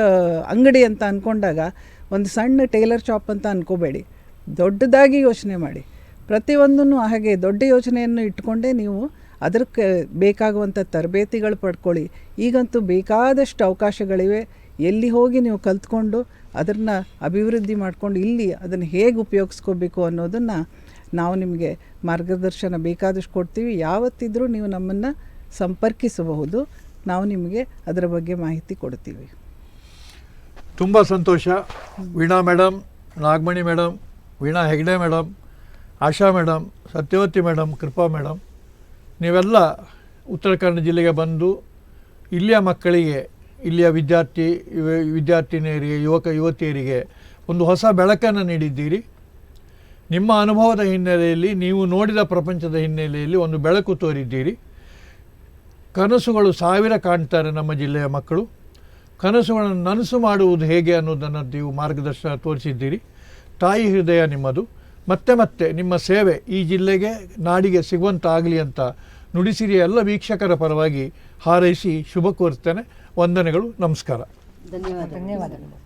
ಅಂಗಡಿ ಅಂತ ಅಂದ್ಕೊಂಡಾಗ ಒಂದು ಸಣ್ಣ ಟೈಲರ್ ಶಾಪ್ ಅಂತ ಅಂದ್ಕೋಬೇಡಿ, ದೊಡ್ಡದಾಗಿ ಯೋಚನೆ ಮಾಡಿ. ಪ್ರತಿಯೊಂದನ್ನು ಹಾಗೆ ದೊಡ್ಡ ಯೋಚನೆಯನ್ನು ಇಟ್ಕೊಂಡೇ ನೀವು ಅದಕ್ಕೆ ಬೇಕಾಗುವಂಥ ತರಬೇತಿಗಳು ಪಡ್ಕೊಳ್ಳಿ. ಈಗಂತೂ ಬೇಕಾದಷ್ಟು ಅವಕಾಶಗಳಿವೆ. ಎಲ್ಲಿ ಹೋಗಿ ನೀವು ಕಲ್ತ್ಕೊಂಡು ಅದನ್ನು ಅಭಿವೃದ್ಧಿ ಮಾಡಿಕೊಂಡು ಇಲ್ಲಿ ಅದನ್ನು ಹೇಗೆ ಉಪಯೋಗಿಸ್ಕೋಬೇಕು ಅನ್ನೋದನ್ನು ನಾವು ನಿಮಗೆ ಮಾರ್ಗದರ್ಶನ ಬೇಕಾದಷ್ಟು ಕೊಡ್ತೀವಿ. ಯಾವತ್ತಿದ್ರೂ ನೀವು ನಮ್ಮನ್ನು ಸಂಪರ್ಕಿಸಬಹುದು, ನಾವು ನಿಮಗೆ ಅದರ ಬಗ್ಗೆ ಮಾಹಿತಿ ಕೊಡ್ತೀವಿ. ತುಂಬ ಸಂತೋಷ. ವೀಣಾ ಮೇಡಮ್, ನಾಗಮಣಿ ಮೇಡಮ್, ವೀಣಾ ಹೆಗ್ಡೆ ಮೇಡಮ್, ಆಶಾ ಮೇಡಮ್, ಸತ್ಯವತಿ ಮೇಡಮ್, ಕೃಪಾ ಮೇಡಮ್, ನೀವೆಲ್ಲ ಉತ್ತರ ಕನ್ನಡ ಜಿಲ್ಲೆಗೆ ಬಂದು ಇಲ್ಲಿಯ ಮಕ್ಕಳಿಗೆ, ಇಲ್ಲಿಯ ವಿದ್ಯಾರ್ಥಿನಿಯರಿಗೆ, ಯುವತಿಯರಿಗೆ ಒಂದು ಹೊಸ ಬೆಳಕನ್ನು ನೀಡಿದ್ದೀರಿ. ನಿಮ್ಮ ಅನುಭವದ ಹಿನ್ನೆಲೆಯಲ್ಲಿ, ನೀವು ನೋಡಿದ ಪ್ರಪಂಚದ ಹಿನ್ನೆಲೆಯಲ್ಲಿ ಒಂದು ಬೆಳಕು ತೋರಿದ್ದೀರಿ. ಕನಸುಗಳು 1000 ಕಾಣ್ತಾರೆ ನಮ್ಮ ಜಿಲ್ಲೆಯ ಮಕ್ಕಳು. ಕನಸುಗಳನ್ನು ನನಸು ಮಾಡುವುದು ಹೇಗೆ ಅನ್ನೋದನ್ನು ನೀವು ಮಾರ್ಗದರ್ಶನ ತೋರಿಸಿದ್ದೀರಿ. ತಾಯಿ ಹೃದಯ ನಿಮ್ಮದು. ಮತ್ತೆ ಮತ್ತೆ ನಿಮ್ಮ ಸೇವೆ ಈ ಜಿಲ್ಲೆಗೆ, ನಾಡಿಗೆ ಸಿಗುವಂತಾಗಲಿ ಅಂತ ನುಡಿಸಿರಿಯ ಎಲ್ಲ ವೀಕ್ಷಕರ ಪರವಾಗಿ ಹಾರೈಸಿ ಶುಭ ಕೋರ್ತೇನೆ. ವಂದನೆಗಳು, ನಮಸ್ಕಾರ. ಧನ್ಯವಾದ. ಧನ್ಯವಾದಗಳು.